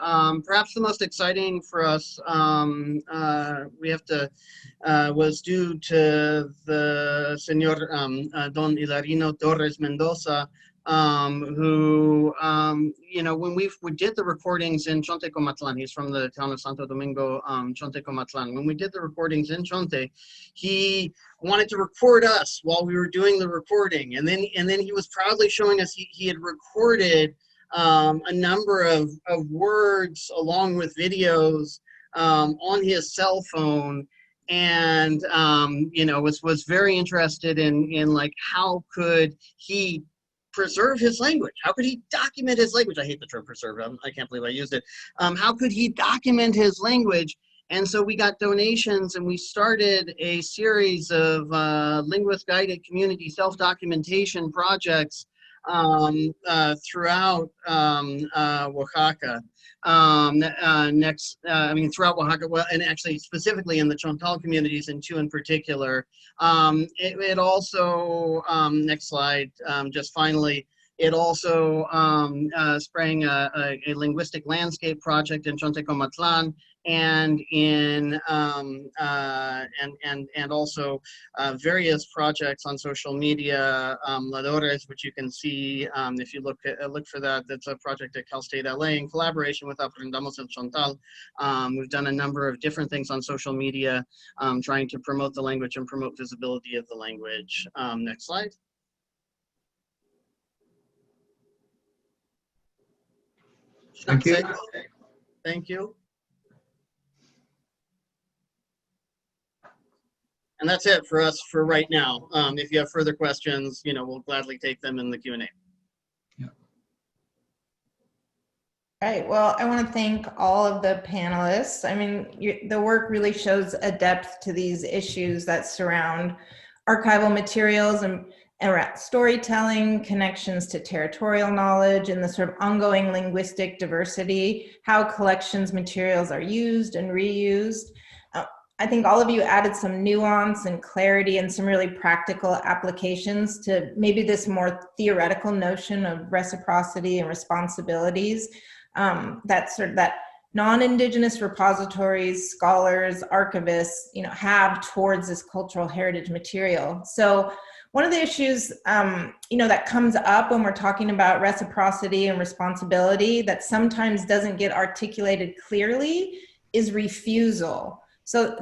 Perhaps the most exciting for us, was due to the Señor Don Hilarino Torres Mendoza, who, you know, when we did the recordings in Chontecomatlan, he's from the town of Santo Domingo, Chontecomatlan. When we did the recordings in Chonte, he wanted to record us while we were doing the recording. And then he was proudly showing us he had recorded a number of words along with videos on his cell phone. And, you know, was very interested in like, how could he preserve his language? How could he document his language? I hate the term preserve. I can't believe I used it. How could he document his language? And so we got donations and we started a series of linguist-guided community self-documentation projects throughout Oaxaca. Throughout Oaxaca, well, and actually specifically in the Chantal communities, and two in particular. It also, next slide, just finally, it also sprang a linguistic landscape project in Chontecomatlan and in and also various projects on social media, Ladores, which you can see if you look for that. That's a project at Cal State LA in collaboration with Aprendamos el Chantal. We've done a number of different things on social media, trying to promote the language and promote visibility of the language. Next slide. Thank you. Thank you. And that's it for us for right now. If you have further questions, we'll gladly take them in the Q&A. Yeah. Right. Well, I want to thank all of the panelists. I mean, the work really shows a depth to these issues that surround archival materials and around storytelling, connections to territorial knowledge, and the sort of ongoing linguistic diversity, how collections materials are used and reused. I think all of you added some nuance and clarity and some really practical applications to maybe this more theoretical notion of reciprocity and responsibilities that non-Indigenous repositories, scholars, archivists, have towards this cultural heritage material. So one of the issues, that comes up when we're talking about reciprocity and responsibility that sometimes doesn't get articulated clearly is refusal. So,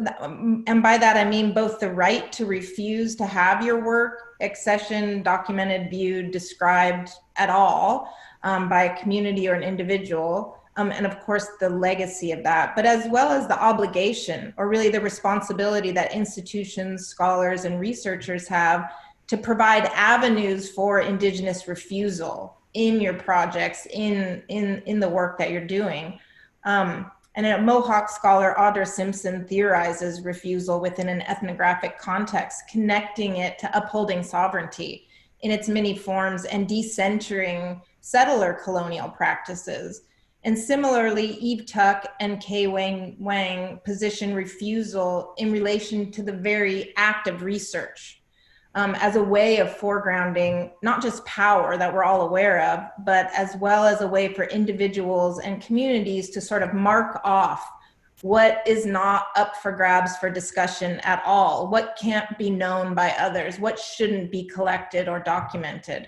and by that, I mean both the right to refuse to have your work accessioned, documented, viewed, described at all by a community or an individual, and of course the legacy of that, but as well as the obligation or really the responsibility that institutions, scholars, and researchers have to provide avenues for Indigenous refusal in your projects, in the work that you're doing. And a Mohawk scholar, Audra Simpson, theorizes refusal within an ethnographic context, connecting it to upholding sovereignty in its many forms and decentering settler colonial practices. And similarly, Eve Tuck and Kay Wang position refusal in relation to the very act of research as a way of foregrounding not just power that we're all aware of, but as well as a way for individuals and communities to sort of mark off what is not up for grabs for discussion at all, what can't be known by others, what shouldn't be collected or documented.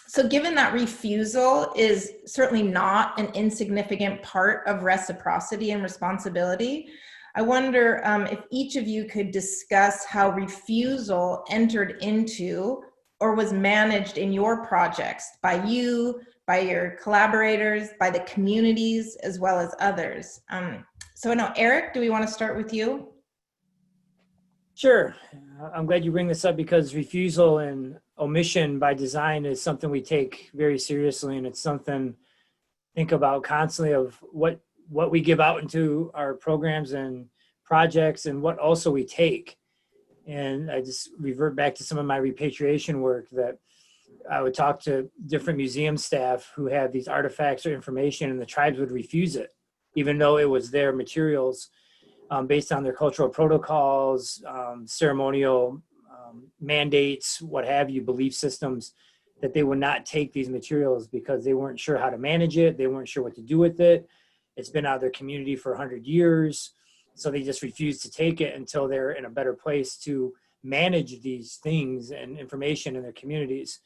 So given that refusal is certainly not an insignificant part of reciprocity and responsibility, I wonder if each of you could discuss how refusal entered into or was managed in your projects by you, by your collaborators, by the communities, as well as others. So now, Eric, do we want to start with you? Sure. I'm glad you bring this up because refusal and omission by design is something we take very seriously, and it's something to think about constantly of what we give out into our programs and projects and what also we take. And I just revert back to some of my repatriation work that I would talk to different museum staff who had these artifacts or information, and the tribes would refuse it, even though it was their materials based on their cultural protocols, ceremonial mandates, what have you, belief systems, that they would not take these materials because they weren't sure how to manage it. They weren't sure what to do with it. It's been out of their community for 100 years. So they just refuse to take it until they're in a better place to manage these things and information in their communities.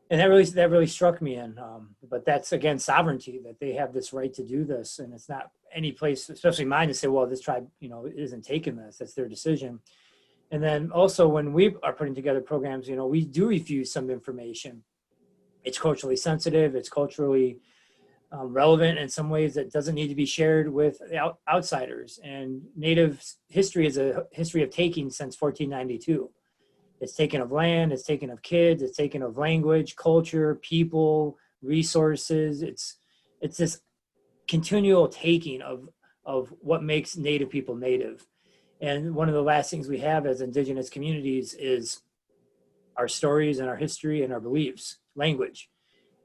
And that really struck me in, but that's again, sovereignty, that they have this right to do this. And it's not any place, especially mine, to say, well, this tribe, isn't taking this, that's their decision. And then also when we are putting together programs, we do refuse some information. It's culturally sensitive, it's culturally relevant in some ways that doesn't need to be shared with outsiders. And Native history is a history of taking since 1492. It's taken of land, it's taken of kids, it's taken of language, culture, people, resources. It's this continual taking of what makes Native people Native. And one of the last things we have as Indigenous communities is our stories and our history and our beliefs, language.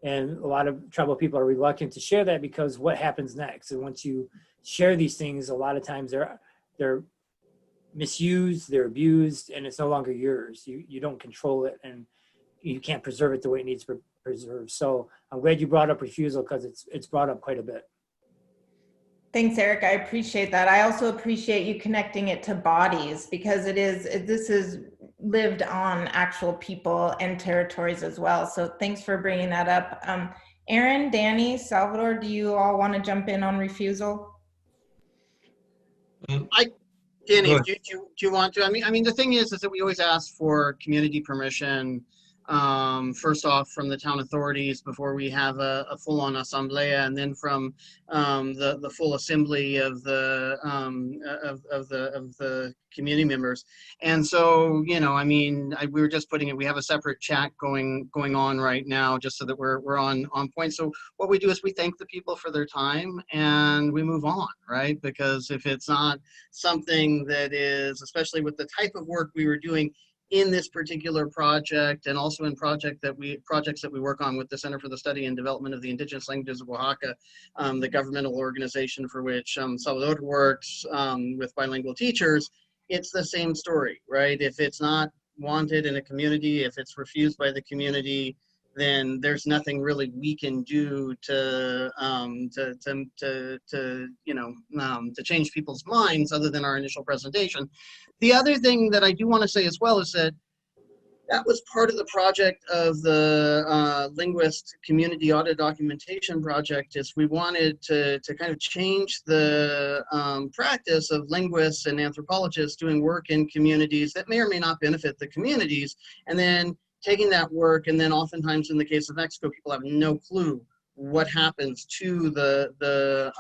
And a lot of tribal people are reluctant to share that because what happens next? And once you share these things, a lot of times they're misused, they're abused, and it's no longer yours. You don't control it, and you can't preserve it the way it needs to be preserved. So I'm glad you brought up refusal because it's brought up quite a bit. Thanks, Eric. I appreciate that. I also appreciate you connecting it to bodies, because this is lived on actual people and territories as well. So thanks for bringing that up. Aaron, Danny, Salvador, do you all want to jump in on refusal? Danny, do you want to? I mean, the thing is that we always ask for community permission, first off from the town authorities before we have a full-on assemblea, and then from the full assembly of the community members. And so, you know, I mean, we were just putting it. We have a separate chat going on right now, just so that we're on point. So what we do is we thank the people for their time and we move on, right? Because if it's not something that is, especially with the type of work we were doing in this particular project, and also in projects that we work on with the Center for the Study and Development of the Indigenous Languages of Oaxaca, the governmental organization for which Salvador works with bilingual teachers, it's the same story, right? If it's not wanted in a community, if it's refused by the community, then there's nothing really we can do to change people's minds other than our initial presentation. The other thing that I do want to say as well is that was part of the project of the Linguist Community Audit Documentation Project. Is we wanted to kind of change the practice of linguists and anthropologists doing work in communities that may or may not benefit the communities, and then taking that work, and then oftentimes in the case of Mexico, people have no clue what happens to the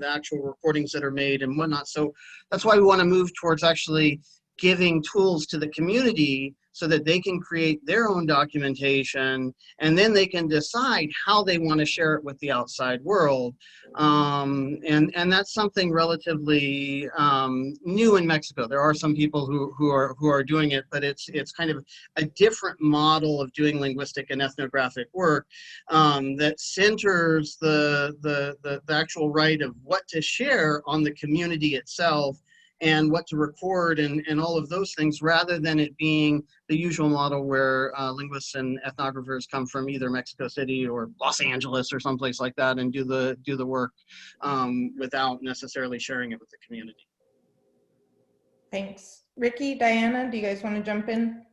actual recordings that are made and whatnot. So that's why we want to move towards actually giving tools to the community so that they can create their own documentation, and then they can decide how they want to share it with the outside world. And that's something relatively new in Mexico. There are some people who are doing it, but it's kind of a different model of doing linguistic and ethnographic work that centers the actual right of what to share on the community itself, and what to record and all of those things, rather than it being the usual model where linguists and ethnographers come from either Mexico City or Los Angeles or someplace like that and do the work without necessarily sharing it with the community. Thanks. Ricky, Diana, do you guys want to jump in?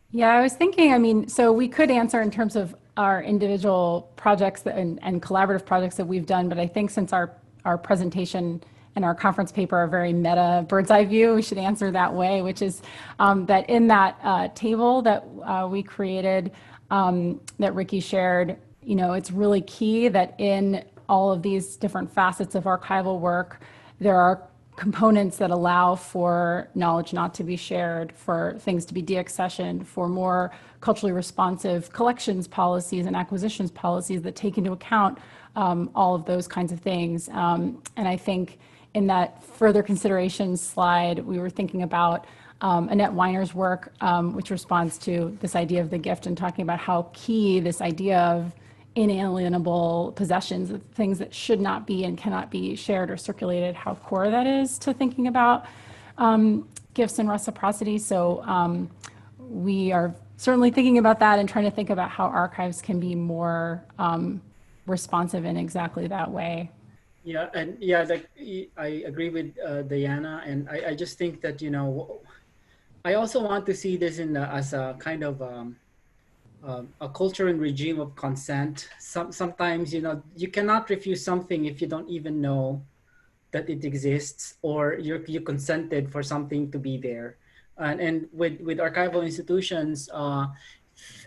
Yeah, I was thinking, I mean, so we could answer in terms of our individual projects and collaborative projects that we've done, but I think since our presentation and our conference paper are very meta bird's eye view, we should answer that way, which is that in that table that we created, that Ricky shared, you know, it's really key that in all of these different facets of archival work, there are components that allow for knowledge not to be shared, for things to be deaccessioned, for more culturally responsive collections policies and acquisitions policies that take into account all of those kinds of things. And I think in that further consideration slide, we were thinking about Annette Weiner's work, which responds to this idea of the gift and talking about how key this idea of inalienable possessions, of things that should not be and cannot be shared or circulated, how core that is to thinking about gifts and reciprocity. So we are certainly thinking about that and trying to think about how archives can be more responsive in exactly that way. Yeah, and yeah, like I agree with Diana, and I just think that, you know, I also want to see this as a kind of a culture and regime of consent. Sometimes, you know, you cannot refuse something if you don't even know that it exists, or you consented for something to be there. And with archival institutions,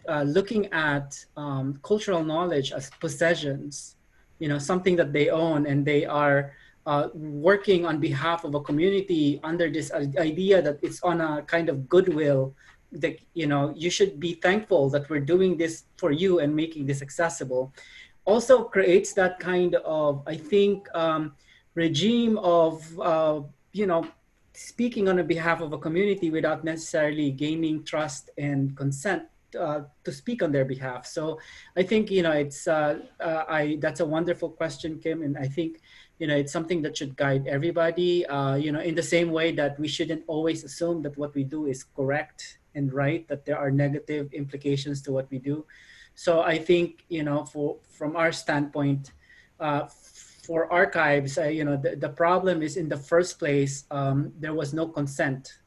looking at cultural knowledge as possessions, you know, something that they own, and they are working on behalf of a community under this idea that it's on a kind of goodwill, that, you know, you should be thankful that we're doing this for you and making this accessible, also creates that kind of, I think, regime of, you know, speaking on behalf of a community without necessarily gaining trust and consent to speak on their behalf. So I think, you know, it's that's a wonderful question, Kim, and I think, you know, it's something that should guide everybody, you know, in the same way that we shouldn't always assume that what we do is correct and right, that there are negative implications to what we do. So I think, you know, from our standpoint, for archives, the problem is in the first place, there was no consent,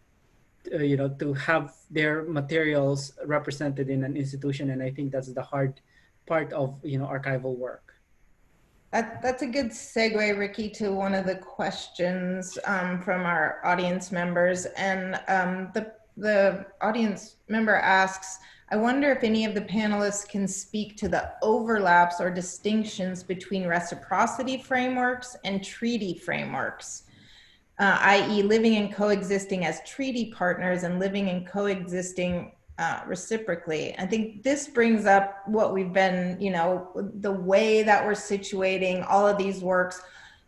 to have their materials represented in an institution. And I think that's the hard part of, archival work. That's a good segue, Ricky, to one of the questions from our audience members. And the audience member asks, I wonder if any of the panelists can speak to the overlaps or distinctions between reciprocity frameworks and treaty frameworks, i.e. living and coexisting as treaty partners and living and coexisting reciprocally. I think this brings up what we've been, the way that we're situating all of these works,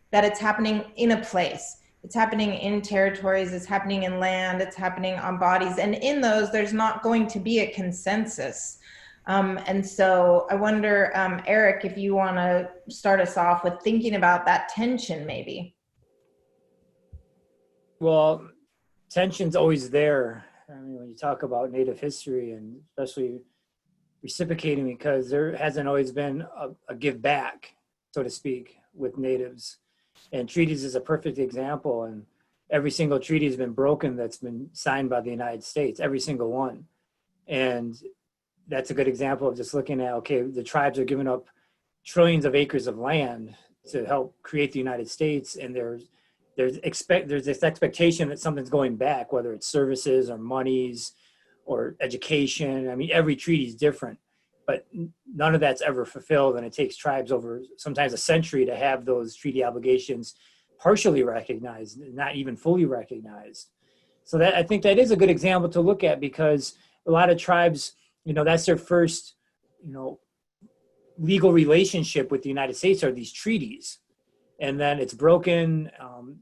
that it's happening in a place. It's happening in territories, it's happening in land, it's happening on bodies. And in those, there's not going to be a consensus. And so I wonder, Eric, if you want to start us off with thinking about that tension, maybe. Well, tension's always there. I mean, when you talk about Native history, and especially reciprocating, because there hasn't always been a give back, so to speak, with Natives. And treaties is a perfect example. And every single treaty has been broken that's been signed by the United States, every single one. And that's a good example of just looking at, okay, the tribes are giving up trillions of acres of land to help create the United States. And there's this expectation that something's going back, whether it's services or monies or education. I mean, every treaty is different, but none of that's ever fulfilled. And it takes tribes over sometimes a century to have those treaty obligations partially recognized, not even fully recognized. So that, I think that is a good example to look at, because a lot of tribes, that's their first, legal relationship with the United States are these treaties. And then it's broken,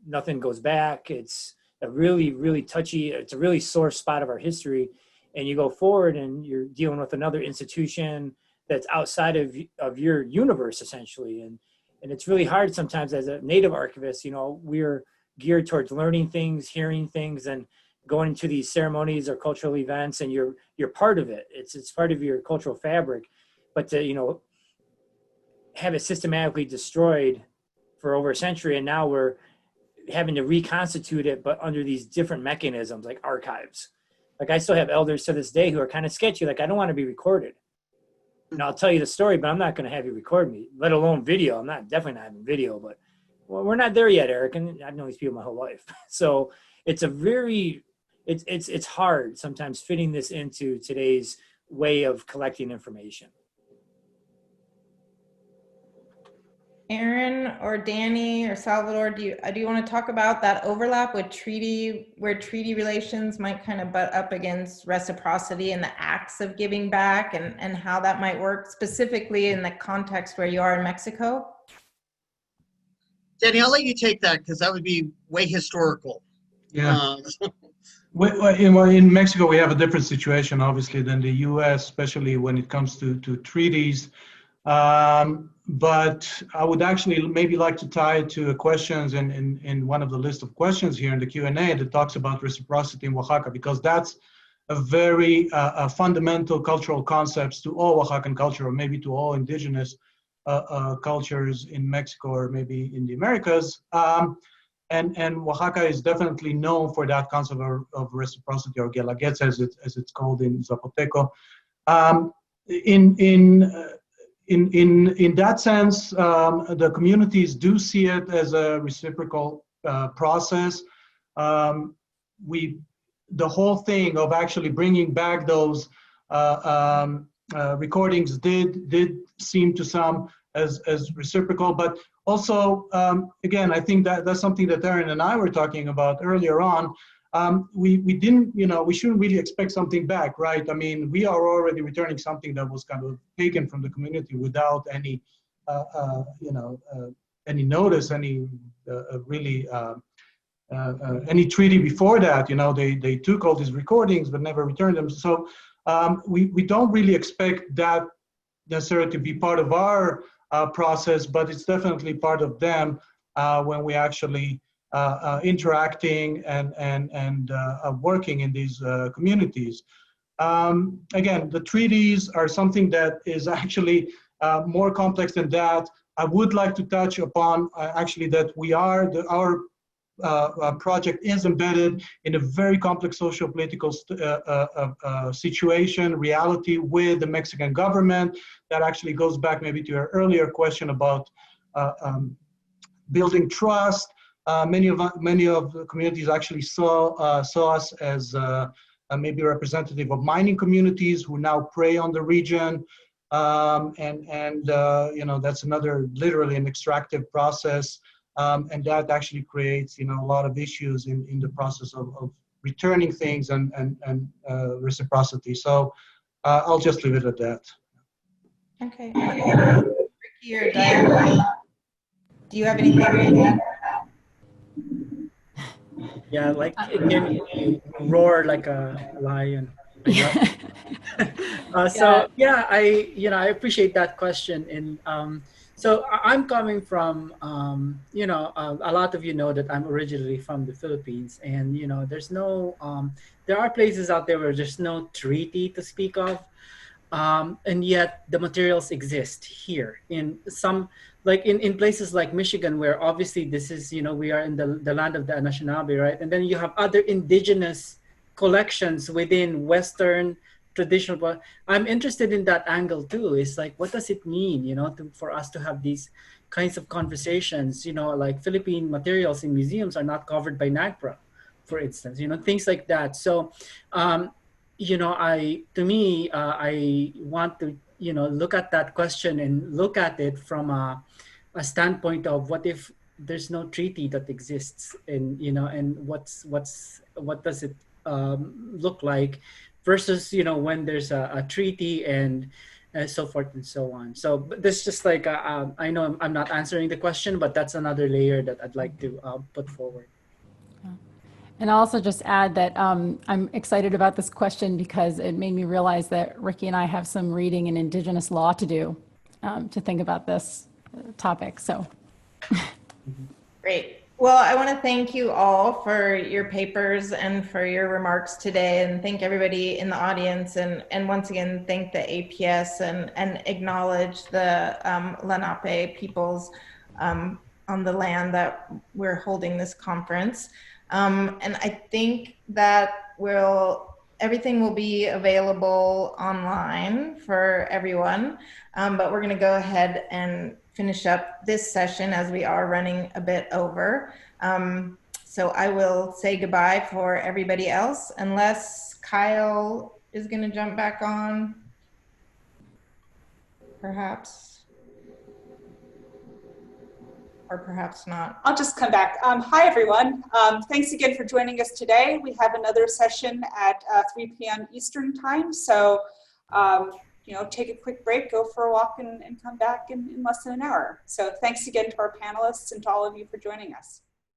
nothing goes back. It's a really, really touchy, it's a really sore spot of our history. And you go forward and you're dealing with another institution that's outside of your universe, essentially. And it's really hard sometimes as a Native archivist, we're geared towards learning things, hearing things, and going into these ceremonies or cultural events, and you're part of it. It's part of your cultural fabric. But to, have it systematically destroyed for over a century, and now we're having to reconstitute it, but under these different mechanisms like archives. Like, I still have elders to this day who are kind of sketchy. Like, I don't want to be recorded. And I'll tell you the story, but I'm not going to have you record me, let alone video. I'm definitely not having video, but we're not there yet, Eric. And I've known these people my whole life. So it's it's hard sometimes fitting this into today's way of collecting information. Aaron or Danny or Salvador, do you want to talk about that overlap with treaty, where treaty relations might kind of butt up against reciprocity and the acts of giving back, and how that might work specifically in the context where you are in Mexico? Danny, I'll let you take that, because that would be way historical. Yeah. In Mexico, we have a different situation, obviously, than the U.S., especially when it comes to treaties. But I would actually maybe like to tie it to questions in one of the list of questions here in the Q&A that talks about reciprocity in Oaxaca, because that's a very fundamental cultural concepts to all Oaxacan culture, or maybe to all indigenous cultures in Mexico, or maybe in the Americas. And Oaxaca is definitely known for that concept of reciprocity, or guelaguetza, as it's called in Zapoteco. In that sense, the communities do see it as a reciprocal process. The whole thing of actually bringing back those recordings did seem to some as reciprocal, but also, again, I think that's something that Aaron and I were talking about earlier on. We didn't, we shouldn't really expect something back, right? I mean, we are already returning something that was kind of taken from the community without any, any notice, any any treaty before that. They took all these recordings but never returned them. So we don't really expect that necessarily to be part of our process, but it's definitely part of them when we actually interacting and working in these communities. Again, the treaties are something that is actually more complex than that. I would like to touch upon actually that our project is embedded in a very complex socio-political situation, reality with the Mexican government. That actually goes back maybe to your earlier question about building trust. Many of the communities actually saw us as maybe representative of mining communities who now prey on the region. You know, that's literally an extractive process. And that actually creates, you know, a lot of issues in the process of returning things and reciprocity. So I'll just leave it at that. Okay. Ricky or Diane, do you have anything to add? Yeah, like again, you roar like a lion. So yeah, I appreciate that question, and so I'm coming from you know, a lot of you know that I'm originally from the Philippines, and you know, there's no there are places out there where there's no treaty to speak of, and yet the materials exist here in some, like in places like Michigan, where obviously this is, you know, we are in the land of the Anishinaabe, right? And then you have other indigenous collections within Western traditional, but I'm interested in that angle too. It's like, what does it mean, you know, for us to have these kinds of conversations, you know, like Philippine materials in museums are not covered by NAGPRA, for instance, you know, things like that. So, you know, I want to, you know, look at that question and look at it from a standpoint of what if there's no treaty that exists, and you know, and what does it look like versus, you know, when there's a treaty and so forth and so on. So this just like I know I'm not answering the question, but that's another layer that I'd like to put forward. And I'll also just add that I'm excited about this question because it made me realize that Ricky and I have some reading in Indigenous law to do to think about this topic. So Great. Well, I want to thank you all for your papers and for your remarks today, and thank everybody in the audience, and once again thank the APS and acknowledge the Lenape peoples on the land that we're holding this conference. And I think that everything will be available online for everyone, but we're going to go ahead and finish up this session as we are running a bit over. So I will say goodbye for everybody else, unless Kyle is going to jump back on, perhaps, or perhaps not. I'll just come back. Hi, everyone. Thanks again for joining us today. We have another session at 3 p.m. Eastern time. So, you know, take a quick break, go for a walk, and come back in less than an hour. So thanks again to our panelists and to all of you for joining us.